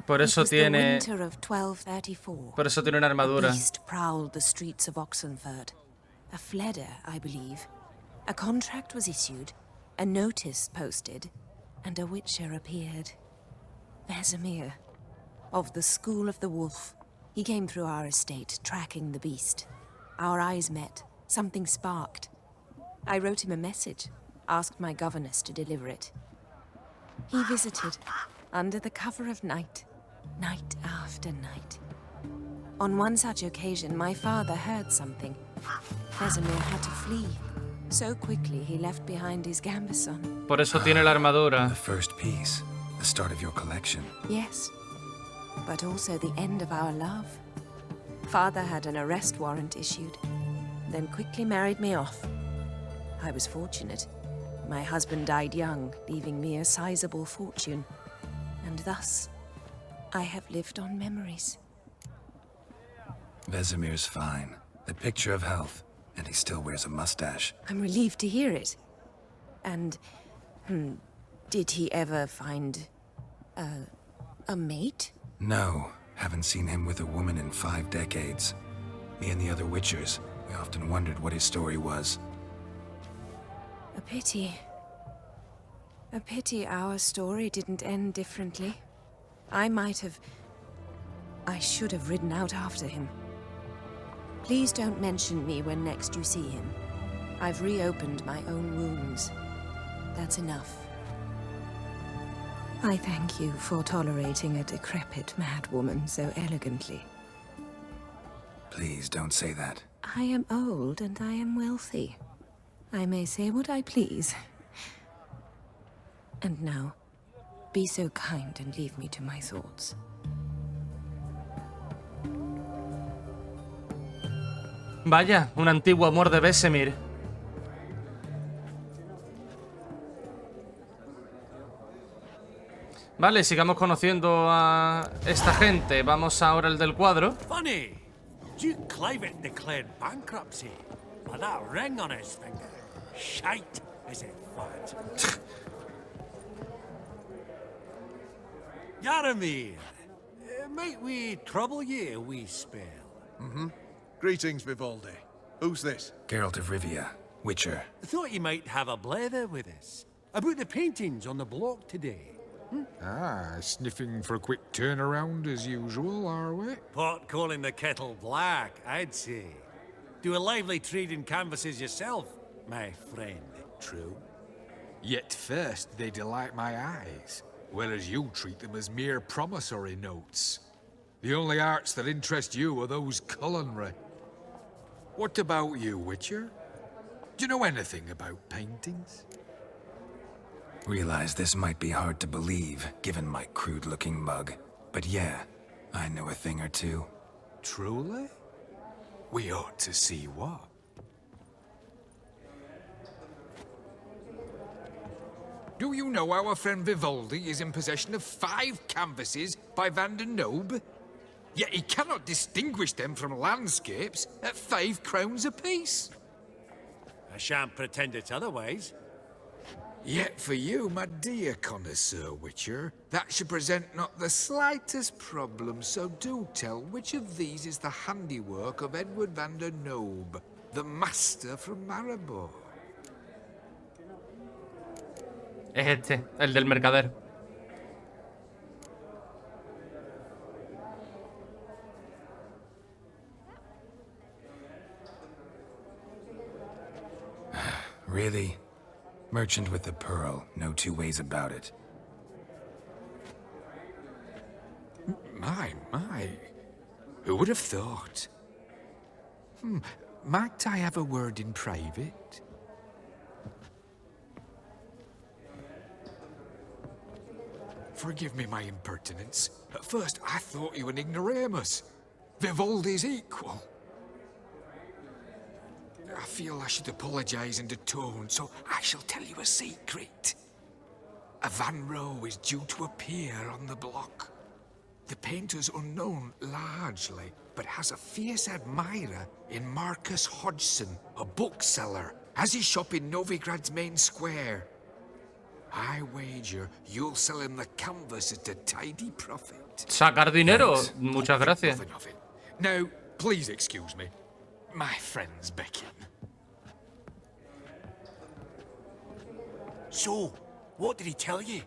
Speaker 1: Por eso tiene...
Speaker 12: The winter of 1234.
Speaker 1: Por eso tiene una armadura.
Speaker 12: A beast prowled the streets of Oxenford. A fledder, I believe. A contract was issued, a notice posted, and a witcher appeared. Vesemir, of the School of the Wolf. He came through our estate, tracking the beast. Our eyes met. Something sparked. I wrote him a message, asked my governess to deliver it. He visited, under the cover of night, night after night. On one such occasion, my father heard something. Vesemir had to flee. So quickly, he left behind his gambeson.
Speaker 1: Por eso tiene la armadura.
Speaker 3: The first piece, the start of your collection.
Speaker 12: Yes, but also the end of our love. Father had an arrest warrant issued, then quickly married me off. I was fortunate. My husband died young, leaving me a sizable fortune. And thus, I have lived on memories.
Speaker 3: Vesemir's fine. The picture of health, and he still wears a mustache.
Speaker 12: I'm relieved to hear it. And, did he ever find a mate?
Speaker 3: No, haven't seen him with a woman in 5 decades. Me and the other Witchers, we often wondered what his story was.
Speaker 12: A pity. A pity our story didn't end differently. I should have ridden out after him. Please don't mention me when next you see him. I've reopened my own wounds. That's enough. I thank you for tolerating a decrepit madwoman so elegantly.
Speaker 3: Please don't say that.
Speaker 12: I am old and I am wealthy. I may say what I please. And now, be so kind and leave me to my thoughts.
Speaker 1: Vaya, un antiguo amor de Vesemir. Vale, sigamos conociendo a esta gente. Vamos ahora al del cuadro.
Speaker 5: Funny, Duke Clivet declared bankruptcy with that ring on his finger. Shite, is it fat? Yaramir, might we trouble ye a wee spell?
Speaker 7: Greetings, Vivaldi. Who's this?
Speaker 3: Geralt of Rivia, Witcher.
Speaker 5: I thought you might have a blather with us about the paintings on the block today.
Speaker 13: Sniffing for a quick turnaround as usual, are we?
Speaker 5: Pot calling the kettle black, I'd say. Do a lively trade in canvases yourself, my friend.
Speaker 13: True. Yet first they delight my eyes, whereas you treat them as mere promissory notes. The only arts that interest you are those culinary. What about you, Witcher? Do you know anything about paintings?
Speaker 3: Realize this might be hard to believe, given my crude-looking mug. But yeah, I know a thing or two.
Speaker 13: Truly? We ought to see what. Do you know our friend Vivaldi is in possession of 5 canvases by Van der Nobe? Yet he cannot distinguish them from landscapes at 5 crowns apiece.
Speaker 5: I shan't pretend it's otherwise.
Speaker 13: Yet for you, my dear connoisseur Witcher, that should present not the slightest problem, so do tell which of these is the handiwork of Edward van der Nobe, the master from Maribor.
Speaker 1: Es este, el del mercader.
Speaker 3: Really? Merchant with the pearl, no 2 ways about it.
Speaker 13: My. Who would have thought? Might I have a word in private? Forgive me my impertinence. At first, I thought you an ignoramus. Vivaldi's equal. I feel I should apologize and atone, so I shall tell you a secret. A Van Row is due to appear on the block. The painter's unknown largely, but has a fierce admirer in Marcus Hodgson, a bookseller, has his shop in Novigrad's main square. I wager you'll sell him the canvas at a tidy profit.
Speaker 1: Sacar dinero. Muchas gracias.
Speaker 13: Now, please excuse me. My friends beckon.
Speaker 5: So, what did he tell you?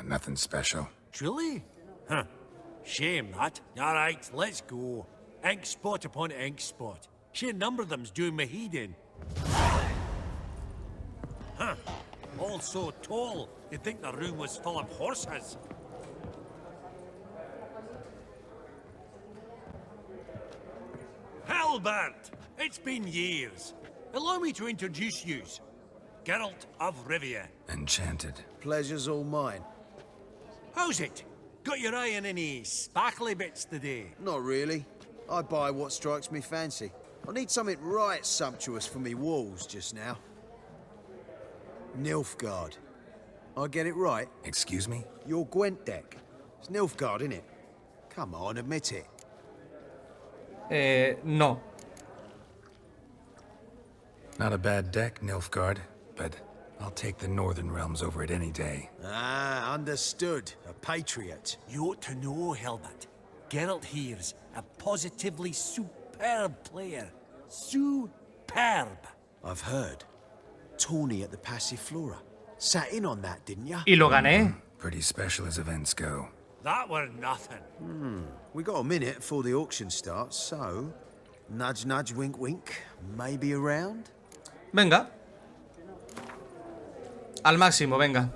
Speaker 3: Nothing special.
Speaker 5: Truly? Huh. Shame that. Alright, let's go. Ink spot upon ink spot. Sheer number of them's doing my head in. Huh. All so tall, you'd think the room was full of horses. Halbert! It's been years. Allow me to introduce yous. Geralt of Rivia.
Speaker 3: Enchanted.
Speaker 7: Pleasure's all mine.
Speaker 5: How's it? Got your eye on any sparkly bits today?
Speaker 7: Not really. I buy what strikes me fancy. I need something right sumptuous for me walls just now. Nilfgaard. I get it right?
Speaker 3: Excuse me?
Speaker 7: Your Gwent deck. It's Nilfgaard, innit? Come on, admit it.
Speaker 1: No.
Speaker 3: Not a bad deck, Nilfgaard, but I'll take the Northern Realms over it any day.
Speaker 7: Ah, understood. A patriot.
Speaker 5: You ought to know, Helmut. Geralt here's a positively superb player. Superb.
Speaker 7: I've heard. Tawny at the Passiflora. Sat in on that, didn't ya?
Speaker 1: Y lo gané.
Speaker 3: Pretty special as events go.
Speaker 5: That were nothing.
Speaker 7: We got a minute before the auction starts, so... Nudge, nudge, wink, wink. Maybe around?
Speaker 1: Venga. Al máximo, venga.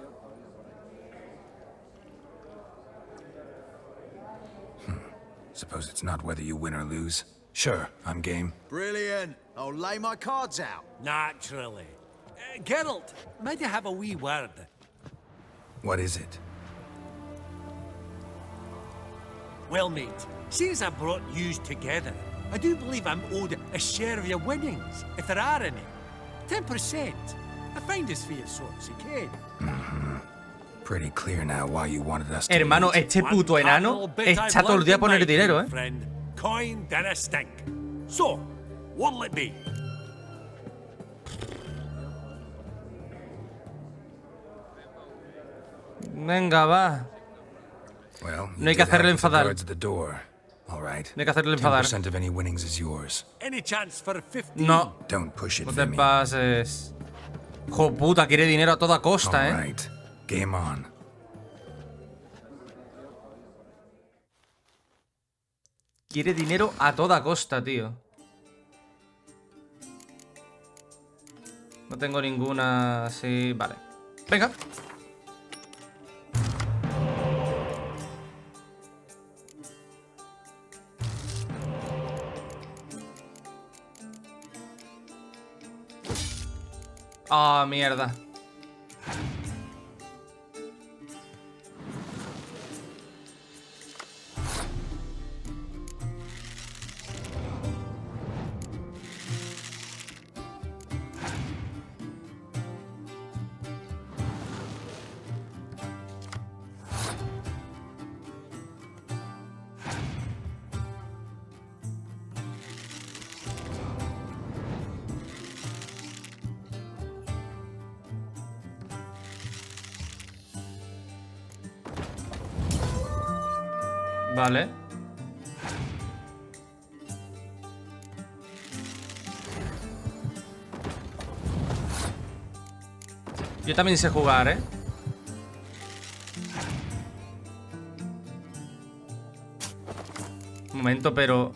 Speaker 3: Suppose it's not whether you win or lose. Sure, I'm game.
Speaker 7: Brilliant. I'll lay my cards out.
Speaker 5: Naturally. Geralt, might I have a wee word?
Speaker 3: What is it?
Speaker 5: Well, mate, since I brought yous together, I do believe I'm owed a share of your winnings, if there are any. 10%. I find this for your sorts, okay?
Speaker 3: Pretty clear now why you wanted us to
Speaker 1: Hermano,
Speaker 3: meet.
Speaker 1: este puto enano está todo el día a poner dinero, eh.
Speaker 5: Friend, coin dinna stink. So, what'll it be?
Speaker 1: Venga, va.
Speaker 3: Well,
Speaker 1: No hay que hacerle enfadar.
Speaker 3: Guards at the door. All right.
Speaker 1: No hay que hacerle enfadar.
Speaker 3: 10% of any winnings is yours.
Speaker 5: Any chance for a 50?
Speaker 1: No.
Speaker 3: Don't push it,
Speaker 1: No te
Speaker 3: Vimy.
Speaker 1: pases. Hijo puta, quiere dinero a toda costa,
Speaker 3: All
Speaker 1: eh.
Speaker 3: right. Game on.
Speaker 1: Quiere dinero a toda costa, tío. No tengo ninguna... Sí, vale. Venga. Ah, mierda. Vale. Yo también sé jugar, ¿eh? Un momento, pero...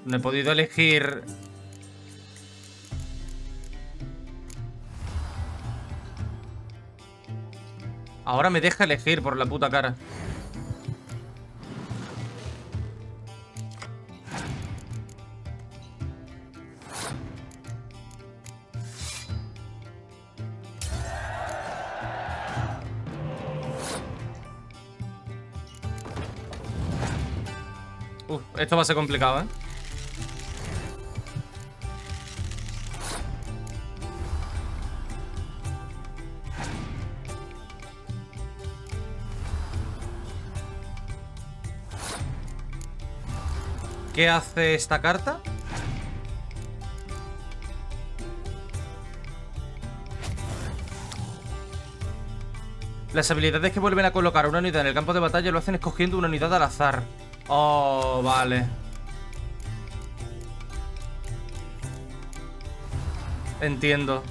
Speaker 1: No he podido elegir... Ahora me deja elegir por la puta cara. Esto va a ser complicado, ¿eh? ¿Qué hace esta carta? Las habilidades que vuelven a colocar una unidad en el campo de batalla lo hacen escogiendo una unidad al azar. Oh, vale. Entiendo.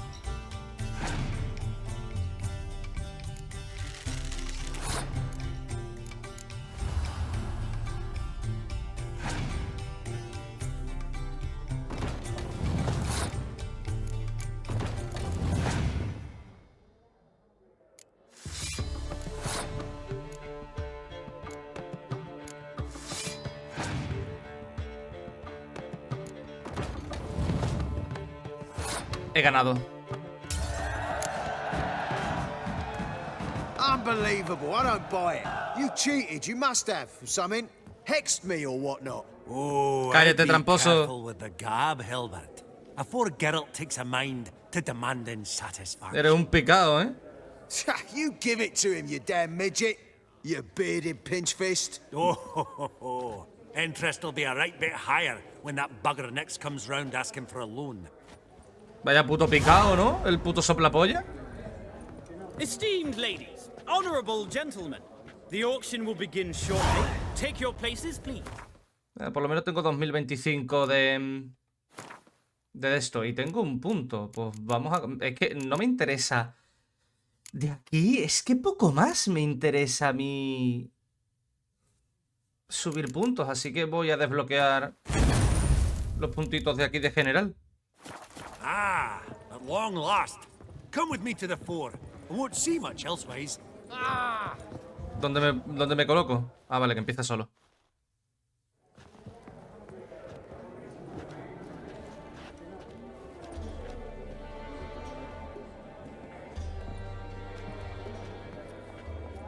Speaker 1: He ganado.
Speaker 7: Unbelievable, I don't buy it. You cheated, you must have, or something. Hexed me or whatnot.
Speaker 5: Oh,
Speaker 1: Cállate,
Speaker 5: be
Speaker 1: tramposo.
Speaker 5: careful with the gab, Hilbert. Afore Geralt takes a mind to demanding satisfaction.
Speaker 1: Eres un picado, ¿eh?
Speaker 7: You give it to him, you damn midget. You bearded pinch fist.
Speaker 5: Oh. Interest will be a right bit higher when that bugger next comes round asking for a loan.
Speaker 1: Vaya puto picado, ¿no? El puto soplapolla.
Speaker 14: Esteemed ladies, honorable gentlemen, the auction will begin shortly. Take your places, please.
Speaker 1: Por lo menos tengo 2025 de esto. Y tengo un punto. Pues vamos a... Es que no me interesa... De aquí, es que poco más me interesa a mí... subir puntos. Así que voy a desbloquear los puntitos de aquí de general.
Speaker 5: Ah, at long last. Come with me to the fore. I won't see much elsewise. Ah.
Speaker 1: ¿Dónde me coloco? Ah, vale, que empieza solo.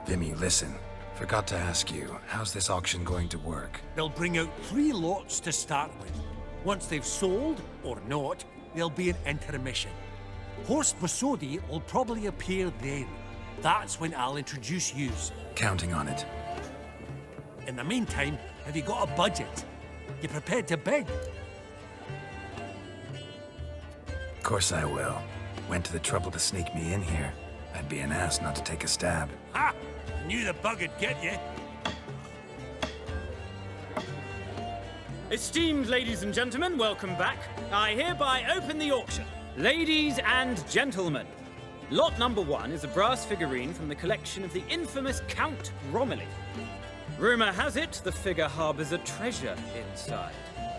Speaker 3: Vimy, listen. Forgot to ask you, how's this auction going to work?
Speaker 5: They'll bring out 3 lots to start with. Once they've sold, or not, there'll be an intermission. Horst Bosodi will probably appear then. That's when I'll introduce yous.
Speaker 3: Counting on it.
Speaker 5: In the meantime, have you got a budget? You prepared to bid?
Speaker 3: Of course I will. Went to the trouble to sneak me in here. I'd be an ass not to take a stab.
Speaker 5: Ha! Knew the bug'd get you.
Speaker 14: Esteemed ladies and gentlemen, welcome back. I hereby open the auction. Ladies and gentlemen, lot number 1 is a brass figurine from the collection of the infamous Count Romilly. Rumor has it the figure harbors a treasure inside.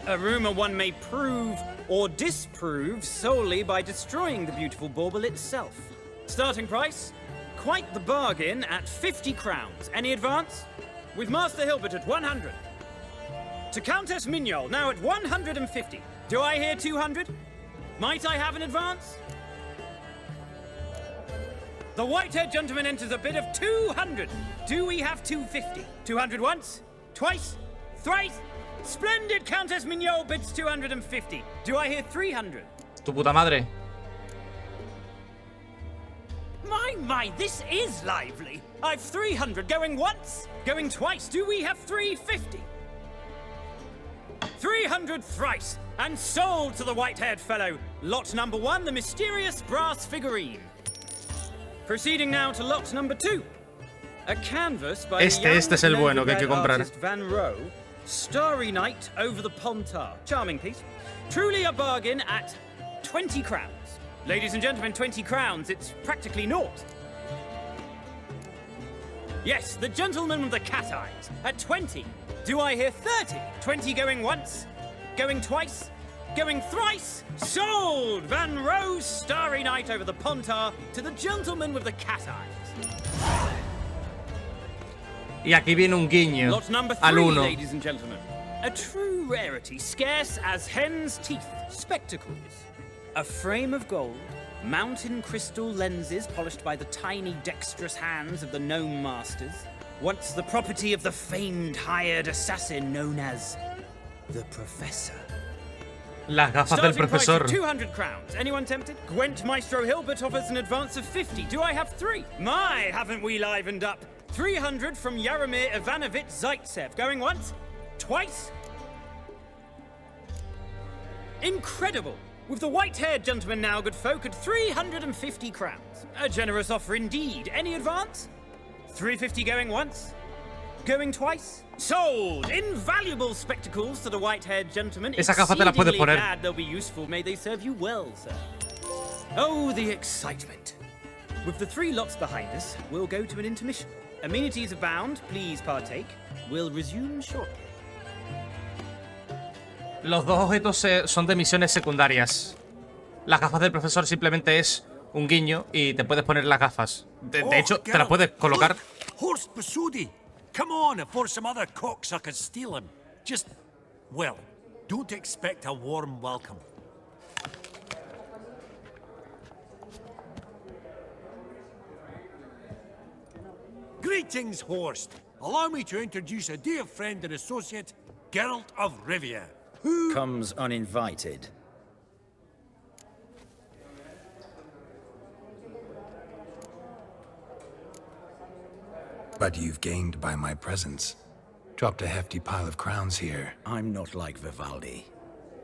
Speaker 14: A rumor one may prove or disprove solely by destroying the beautiful bauble itself. Starting price? Quite the bargain at 50 crowns. Any advance? With Master Hilbert at 100. To Countess Mignol, now at 150. Do I hear 200? Might I have an advance? The white-haired gentleman enters a bid of 200. Do we have 250? 200 once? Twice? Thrice? Splendid! Countess Mignol bids 250. Do I hear 300?
Speaker 1: Tu puta madre.
Speaker 14: My, this is lively. I've 300 going once, going twice. Do we have 350? 300 thrice, and sold to the white-haired fellow. Lot number 1, the mysterious brass figurine. Proceeding now to lot number 2. A canvas by
Speaker 1: Este es el bueno que hay que comprar.
Speaker 14: Van Rowe, Starry Night over the Pontar. Charming piece. Truly a bargain at 20 crowns. Ladies and gentlemen, 20 crowns, it's practically naught. Yes, the gentleman with the cat eyes, at 20. Do I hear 30? 20 going once, going twice, going thrice. Sold! Van Rowe's Starry Night over the Pontar to the gentleman with the cat eyes.
Speaker 1: Y aquí viene un guiño
Speaker 14: Lot number 3,
Speaker 1: al uno.
Speaker 14: ladies and gentlemen. A true rarity, scarce as hen's teeth. Spectacles. A frame of gold, mountain crystal lenses polished by the tiny dexterous hands of the gnome masters. Once the property of the famed hired assassin known as the Professor.
Speaker 1: Las gafas del
Speaker 14: Starting price
Speaker 1: profesor.
Speaker 14: of 200 crowns. Anyone tempted? Gwent Maestro Hilbert offers an advance of 50. Do I have 3? My, haven't we livened up? 300 from Yaromir Ivanovich Zaitsev. Going once? Twice? Incredible! With the white-haired gentleman now, good folk, at 350 crowns. A generous offer indeed. Any advance? 350 going once? Going twice? Sold! Invaluable spectacles to the white-haired gentleman.
Speaker 1: Esa gafa te la puedes poner.
Speaker 14: Glad they'll be useful. May they serve you well, sir. Oh, the excitement. With the 3 lots behind us, we'll go to an intermission. Amenities abound. Please partake. We'll resume shortly.
Speaker 1: Los dos objetos son de misiones secundarias. Las gafas del profesor simplemente es un guiño y te puedes poner las gafas. De hecho, te las puedes colocar.
Speaker 5: Horst Basudi! Come on, before some other cocksuckers steal him. Just, well, don't expect a warm welcome. Greetings, Horst. Allow me to introduce a dear friend and associate, Geralt of Rivia. Who
Speaker 15: comes uninvited?
Speaker 3: But you've gained by my presence. Dropped a hefty pile of crowns here.
Speaker 15: I'm not like Vivaldi.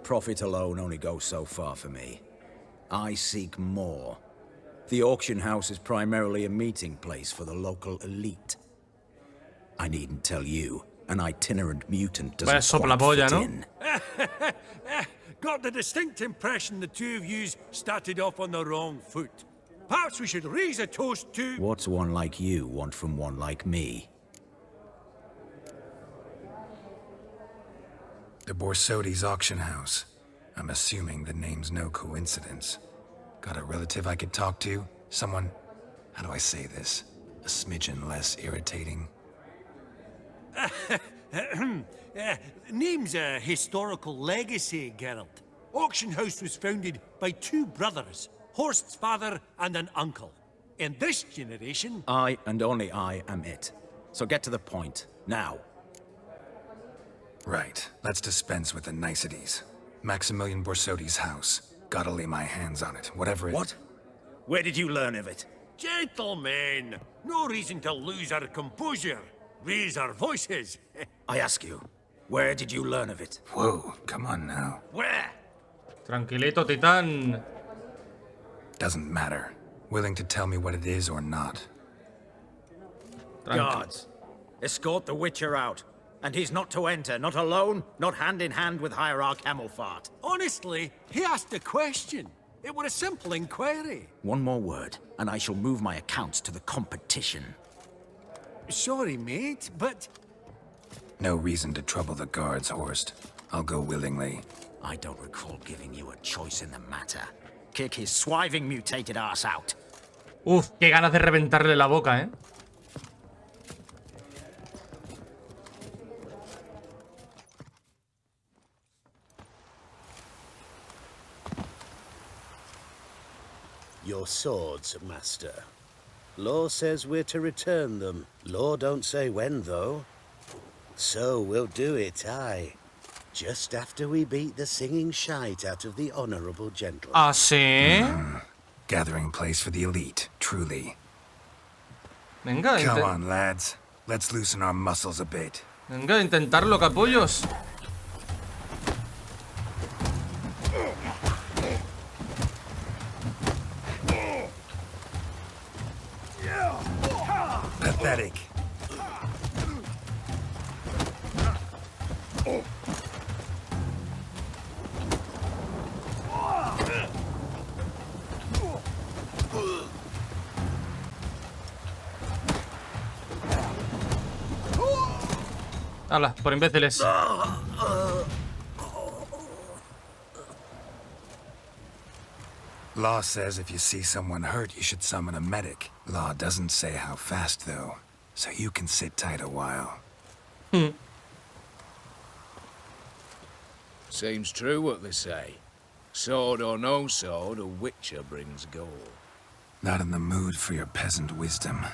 Speaker 15: Profit alone only goes so far for me. I seek more. The auction house is primarily a meeting place for the local elite. I needn't tell you, an itinerant mutant doesn't quite fit in.
Speaker 5: Got the distinct impression the two of yous started off on the wrong foot. Perhaps we should raise a toast to...
Speaker 15: What's one like you want from one like me?
Speaker 3: The Borsodi's auction house. I'm assuming the name's no coincidence. Got a relative I could talk to? Someone, how do I say this? A smidgen less irritating.
Speaker 5: Name's a historical legacy, Geralt. Auction house was founded by 2 brothers, Horst's father and an uncle. In this generation...
Speaker 15: I, and only I, am it. So get to the point, now.
Speaker 3: Right, let's dispense with the niceties. Maximilian Borsodi's house. Gotta lay my hands on it, whatever it...
Speaker 15: What? Where did you learn of it?
Speaker 5: Gentlemen, no reason to lose our composure. Raise our voices.
Speaker 15: I ask you, where did you learn of it?
Speaker 3: Whoa, come on now.
Speaker 5: Where?
Speaker 1: Tranquilito, Titán.
Speaker 3: Doesn't matter. Willing to tell me what it is or not.
Speaker 15: Guards, escort the Witcher out. And he's not to enter, not alone, not hand in hand with Hierarch Hamelfart.
Speaker 5: Honestly, he asked a question. It were a simple inquiry.
Speaker 15: One more word, and I shall move my accounts to the competition.
Speaker 5: Sorry, mate, but...
Speaker 3: No reason to trouble the guards, Horst. I'll go willingly.
Speaker 15: I don't recall giving you a choice in the matter. Kick his swiving mutated ass out.
Speaker 1: Uf, qué ganas de reventarle la boca, ¿eh?
Speaker 2: Your swords, master. Law says we're to return them. Law don't say when, though. So we'll do it, aye. Just after we beat the singing shite out of the honorable gentleman.
Speaker 1: Ah, sí.
Speaker 3: Gathering place for the elite, truly.
Speaker 1: Venga,
Speaker 3: come on, lads. Let's loosen our muscles a bit.
Speaker 1: Venga, intentarlo, capullos.
Speaker 3: Pathetic.
Speaker 1: Hala, por imbéciles.
Speaker 3: Law says if you see someone hurt, you should summon a medic. Law doesn't say how fast, though, so you can sit tight a while.
Speaker 8: Seems true what they say. Sword or no sword, a witcher brings gold.
Speaker 3: Not in the mood for your peasant wisdom.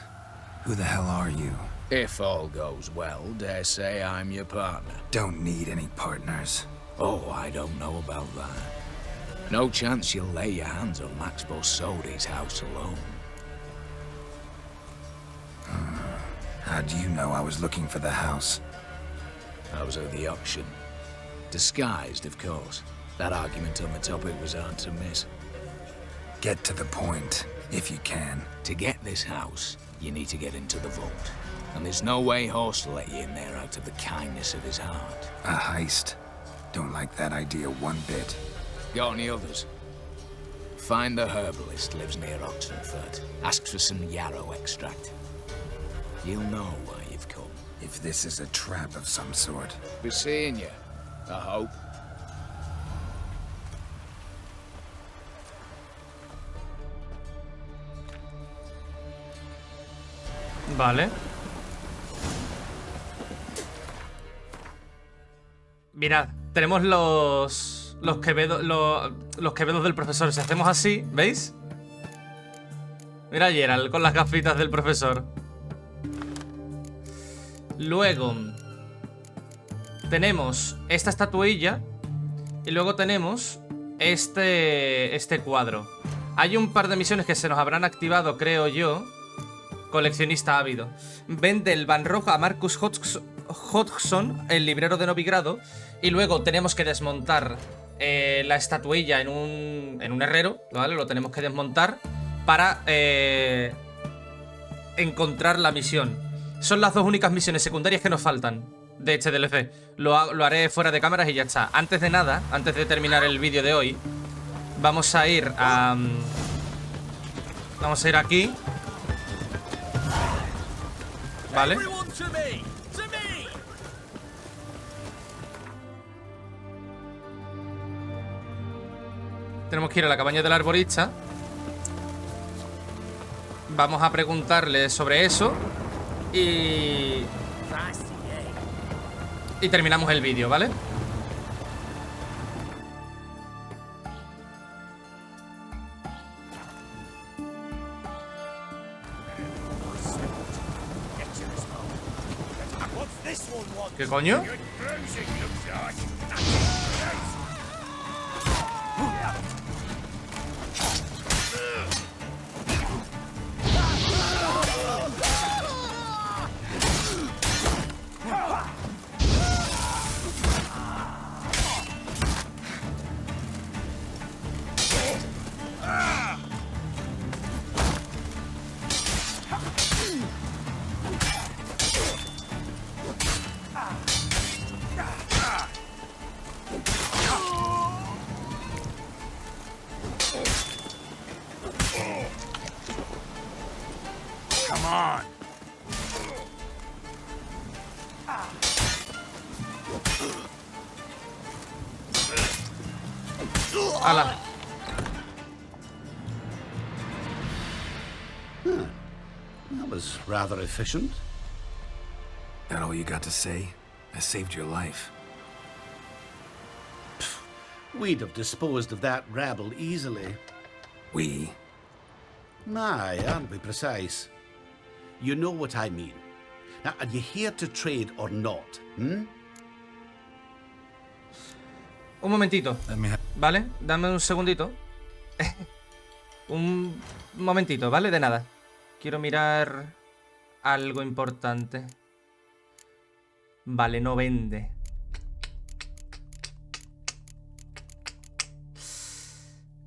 Speaker 3: Who the hell are you?
Speaker 8: If all goes well, dare say I'm your partner.
Speaker 3: Don't need any partners.
Speaker 8: Oh, I don't know about that. No chance you'll lay your hands on Max Borsodi's house alone.
Speaker 3: How do you know I was looking for the house?
Speaker 8: I was at the auction. Disguised, of course.
Speaker 15: That argument on the topic was hard to miss.
Speaker 3: Get to the point, if you can.
Speaker 15: To get this house, you need to get into the vault. And there's no way Horst will let you in there out of the kindness of his heart.
Speaker 3: A heist? Don't like that idea one bit.
Speaker 15: Got any others? Find the herbalist lives near Oxenfurt. Ask for some yarrow extract. You'll know why you've come.
Speaker 3: If this is a trap of some sort.
Speaker 15: Be seeing you, I hope.
Speaker 1: Vale. Mirad, tenemos los quevedos, los quevedos del profesor. Si hacemos así, ¿veis? Mira a Geralt con las gafitas del profesor. Luego tenemos esta estatuilla. Y luego tenemos este cuadro. Hay un par de misiones que se nos habrán activado, creo yo. Coleccionista ávido. Vende el Van Rojo a Marcus Hodgson, el librero de Novigrado. Y luego tenemos que desmontar la estatuilla en un herrero, ¿vale? Lo tenemos que desmontar para encontrar la misión. Son las dos únicas misiones secundarias que nos faltan de este DLC. Lo haré fuera de cámaras y ya está. Antes de nada, antes de terminar el vídeo de hoy, vamos a ir a... vamos a ir aquí. Vale. Tenemos que ir a la cabaña del arborista. Vamos a preguntarle sobre eso. Y terminamos el vídeo, ¿vale? ¿Qué coño? ¡Hala!
Speaker 2: That was rather efficient.
Speaker 3: That all you got to say? I saved your life.
Speaker 2: We'd have disposed of that rabble easily.
Speaker 3: We?
Speaker 2: Aye, aren't we precise? You know what I mean. Now, are you here to trade or not? Hmm?
Speaker 1: Un momentito, ¿vale? Dame un segundito. Un momentito, ¿vale? De nada. Quiero mirar algo importante. Vale, no vende.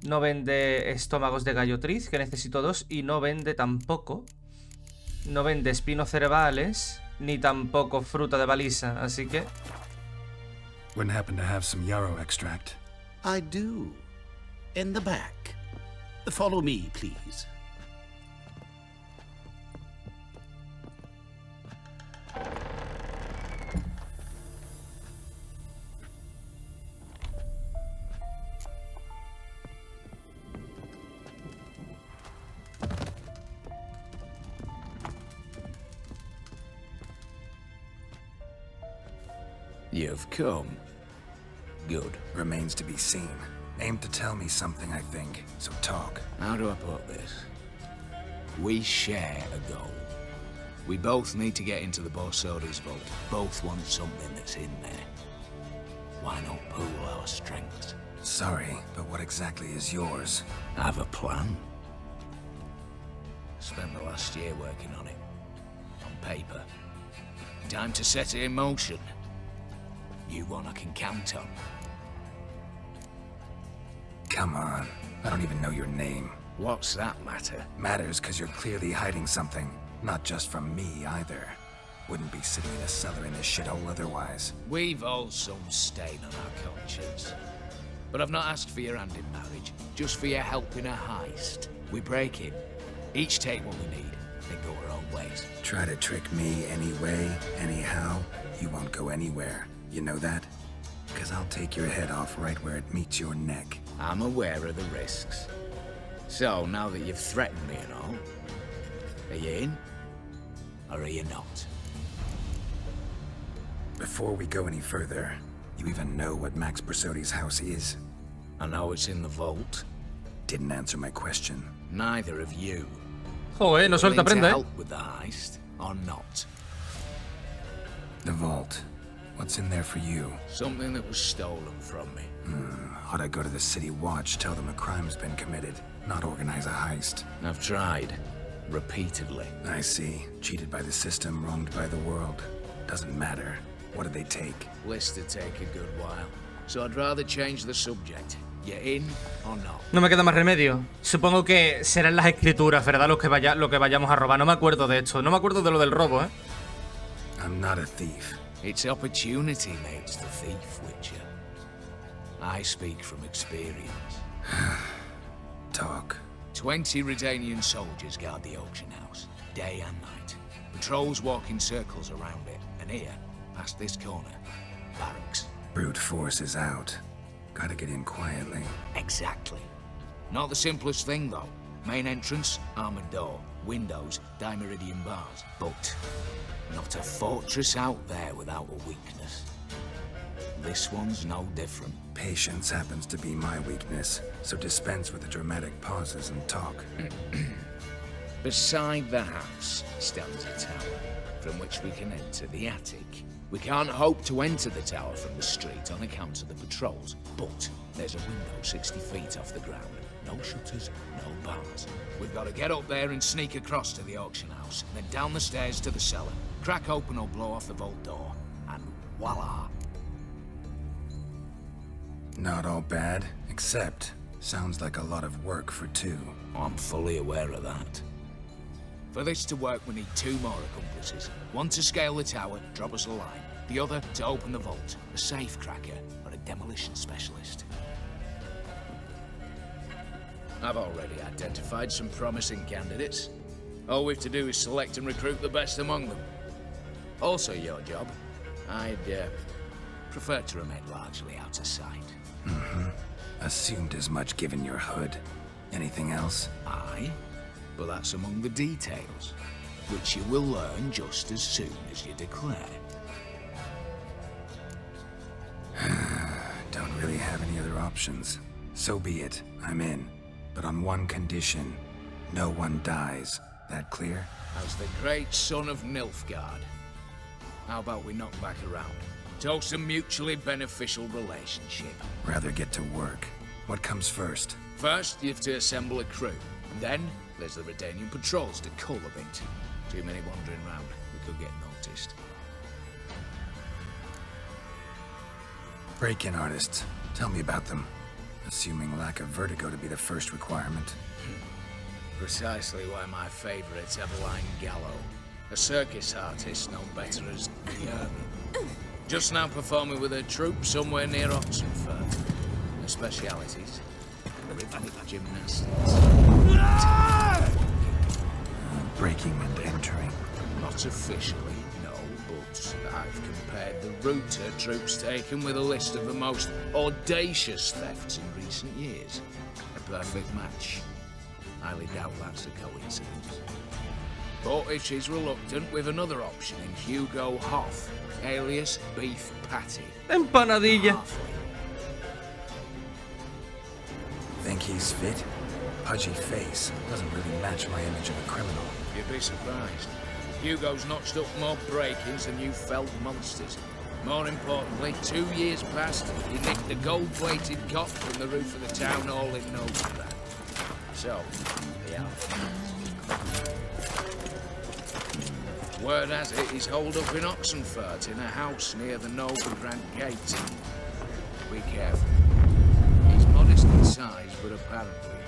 Speaker 1: No vende estómagos de gallotriz, que necesito 2. Y no vende tampoco. No vende espinos cerebrales, ni tampoco fruta de baliza, así que...
Speaker 3: Wouldn't happen to have some yarrow extract.
Speaker 2: I do. In the back. Follow me, please.
Speaker 15: You've come. Good.
Speaker 3: Remains to be seen. Aim to tell me something, I think. So talk.
Speaker 15: How do I put this? We share a goal. We both need to get into the Borsodi's vault. Both want something that's in there. Why not pool our strengths?
Speaker 3: Sorry, but what exactly is yours?
Speaker 15: I have a plan. Spent the last year working on it. On paper. Time to set it in motion. You one I can count on.
Speaker 3: Come on. I don't even know your name.
Speaker 15: What's that matter?
Speaker 3: Matters because you're clearly hiding something. Not just from me, either. Wouldn't be sitting in a cellar in this shithole otherwise.
Speaker 16: We've all some stain on our conscience. But I've not asked for your hand in marriage, just for your help in a heist. We break in, each take what we need, then go our own ways.
Speaker 3: Try to trick me anyway, anyhow, you won't go anywhere. You know that? Because I'll take your head off right where it meets your neck.
Speaker 16: I'm aware of the risks. So, now that you've threatened me and all, are you in? Or are you not?
Speaker 3: Before we go any further, you even know what Max Brasodi's house is?
Speaker 16: I know it's in the vault.
Speaker 3: Didn't answer my question.
Speaker 16: Neither of you.
Speaker 1: Joder, no suelta prenda,
Speaker 16: help with the heist, or not?
Speaker 3: The vault. What's in there for you?
Speaker 16: Something that was stolen from me.
Speaker 3: Ought to go to the city watch, tell them a crime's been committed, not organize a heist.
Speaker 16: I've tried. Repeatedly.
Speaker 3: I see. Cheated by the system, wronged by the world. Doesn't matter. What did they take?
Speaker 16: List to take a good while. So I'd rather change the subject. You in or not?
Speaker 1: No me queda más remedio. Supongo que serán las escrituras, ¿verdad? Lo que vayamos a robar. No me acuerdo de esto. No me acuerdo de lo del robo, ¿eh?
Speaker 3: I'm not a thief.
Speaker 16: It's opportunity makes the thief, Witcher. I speak from experience.
Speaker 3: Talk.
Speaker 16: 20 Redanian soldiers guard the auction house, day and night. Patrols walk in circles around it, and here, past this corner, barracks.
Speaker 3: Brute force is out. Gotta get in quietly.
Speaker 16: Exactly. Not the simplest thing, though. Main entrance, armored door. Windows, dimeridian bars. But not a fortress out there without a weakness. This one's no different.
Speaker 3: Patience happens to be my weakness, so dispense with the dramatic pauses and talk.
Speaker 16: Beside the house stands a tower, from which we can enter the attic. We can't hope to enter the tower from the street on account of the patrols, but there's a window 60 feet off the ground. No shutters, no bars. We've got to get up there and sneak across to the auction house, then down the stairs to the cellar, crack open or blow off the vault door, and voila!
Speaker 3: Not all bad, except sounds like a lot of work for two.
Speaker 16: I'm fully aware of that. For this to work, we need 2 more accomplices. One to scale the tower, drop us a line. The other to open the vault, a safe cracker or a demolition specialist. I've already identified some promising candidates. All we have to do is select and recruit the best among them. Also your job. I'd prefer to remain largely out of sight.
Speaker 3: Assumed as much given your hood. Anything else?
Speaker 16: Aye, but that's among the details, which you will learn just as soon as you declare.
Speaker 3: Don't really have any other options. So be it, I'm in. But on one condition. No one dies. That clear?
Speaker 16: As the great son of Nilfgaard. How about we knock back around? Toast a mutually beneficial relationship.
Speaker 3: Rather get to work. What comes first?
Speaker 16: First, you have to assemble a crew. And then, there's the Redanian patrols to cull a bit. Too many wandering round. We could get noticed.
Speaker 3: Break-in artists. Tell me about them. Assuming lack of vertigo to be the first requirement.
Speaker 16: Precisely why my favorite's Eveline Gallo. A circus artist known better as Yerman. Just now performing with her troupe somewhere near Oxenford. Her specialities, rhythmic gymnastics.
Speaker 3: Breaking and entering.
Speaker 16: Not officially, no, but I've compared the route her troupe's taken with a list of the most audacious thefts in recent years. A perfect match. Highly doubt that's a coincidence. But if she's reluctant, with another option in Hugo Hoff, alias Beef Patty.
Speaker 1: Empanadilla.
Speaker 3: Think he's fit? Pudgy face. Doesn't really match my image of a criminal.
Speaker 16: You'd be surprised. Hugo's notched up more break-ins than you felt monsters. More importantly, 2 years past, he nicked a gold-plated cot from the roof of the town hall in Novigrad. So, the outfit. Word has it he's holed up in Oxenford in a house near the Novigrad gate. Be careful. He's modest and size, but apparently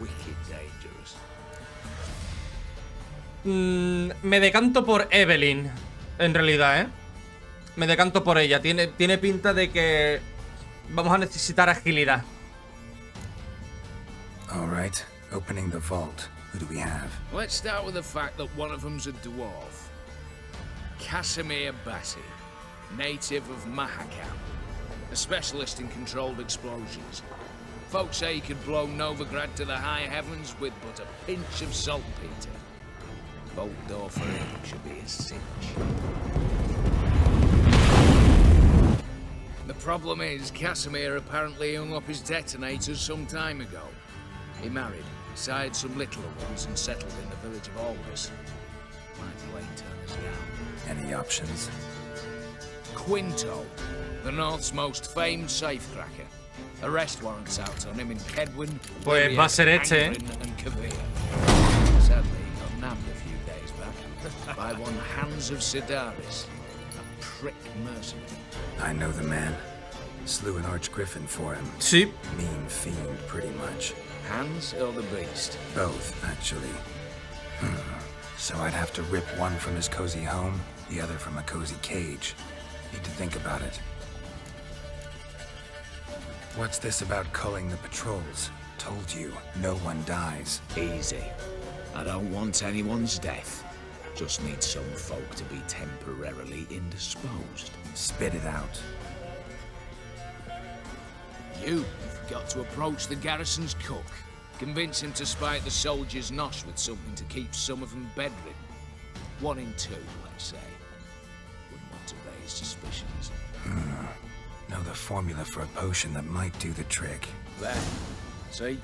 Speaker 16: wicked dangerous.
Speaker 1: Me decanto por Evelyn, en realidad, ¿eh? Me decanto por ella. Tiene pinta de que vamos a necesitar agilidad.
Speaker 3: All right, opening the vault. Who do we have?
Speaker 16: Let's start with the fact that one of them's a dwarf. Casimir Bassi, native of Mahakam, a specialist in controlled explosions. Folks say he could blow Novigrad to the high heavens with but a pinch of saltpeter. Vault door for him should be a cinch. The problem is, Casimir apparently hung up his detonators some time ago. He married, sired some littler ones, and settled in the village of Aldous. Might plain turn us down.
Speaker 3: Any options?
Speaker 16: Quinto, the North's most famed safecracker. Arrest warrants out on him in Kedwin,
Speaker 1: Pues va a ser este, ¿eh?
Speaker 16: and Kavir. Sadly, he got nabbed a few days back by one Hans of Sidaris, a prick mercenary.
Speaker 3: I know the man. Slew an archgriffin for him.
Speaker 1: Sí.
Speaker 3: Mean fiend, pretty much.
Speaker 16: Hans or the beast?
Speaker 3: Both, actually. So I'd have to rip one from his cozy home, the other from a cozy cage. Need to think about it. What's this about culling the patrols? Told you, no one dies.
Speaker 16: Easy. I don't want anyone's death. Just need some folk to be temporarily indisposed.
Speaker 3: Spit it out.
Speaker 16: You've got to approach the garrison's cook. Convince him to spike the soldiers' nosh with something to keep some of them bedridden. 1 in 2, let's say. Wouldn't want to raise suspicions.
Speaker 3: Know the formula for a potion that might do the trick.
Speaker 16: There. See?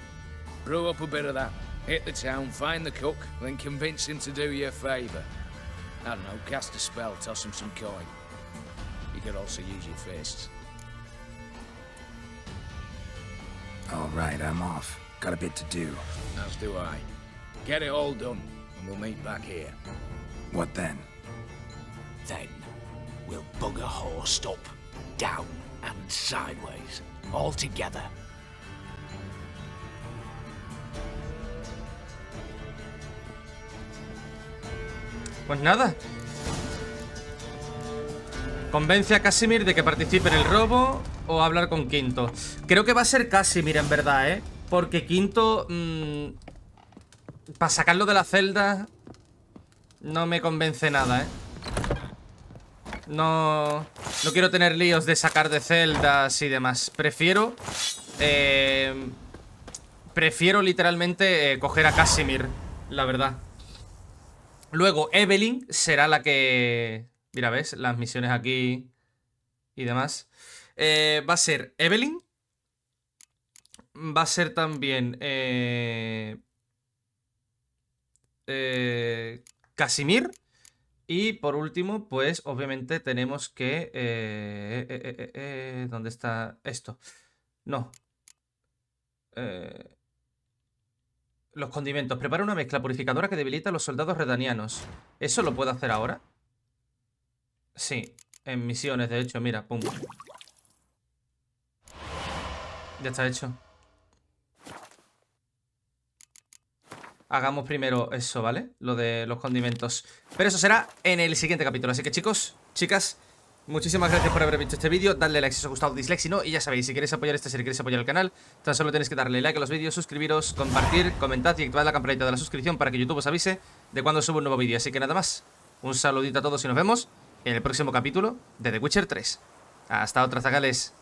Speaker 16: Brew up a bit of that. Hit the town, find the cook, then convince him to do you a favour. I don't know, cast a spell, toss him some coin. You could also use your fists.
Speaker 3: All right, I'm off. Got a bit to do.
Speaker 16: As do I. Get it all done, and we'll meet back here.
Speaker 3: What then?
Speaker 16: Then, we'll bugger horsed up, down, and sideways. All together.
Speaker 1: Pues nada. Convence a Casimir de que participe en el robo o hablar con Quinto. Creo que va a ser Casimir en verdad, ¿eh? Porque Quinto... para sacarlo de la celda... no me convence nada, ¿eh? No quiero tener líos de sacar de celdas y demás. Prefiero... prefiero literalmente coger a Casimir, la verdad. Luego Evelyn será la que... Mira, ¿ves? Las misiones aquí y demás. Va a ser Evelyn. Va a ser también... Casimir. Y por último, pues obviamente tenemos que... ¿dónde está esto? No. Los condimentos. Prepara una mezcla purificadora que debilita a los soldados redanianos. ¿Eso lo puedo hacer ahora? Sí, en misiones, de hecho, mira, pum. Ya está hecho. Hagamos primero eso, ¿vale? Lo de los condimentos. Pero eso será en el siguiente capítulo. Así que chicos, chicas, muchísimas gracias por haber visto este vídeo. Dadle like si os ha gustado, dislike si no. Y ya sabéis, si queréis apoyar esta serie, queréis apoyar el canal, tan solo tenéis que darle like a los vídeos, suscribiros, compartir, comentad y activad la campanita de la suscripción para que YouTube os avise de cuando subo un nuevo vídeo. Así que nada más, un saludito a todos y nos vemos en el próximo capítulo de The Witcher 3. Hasta otra, zagales.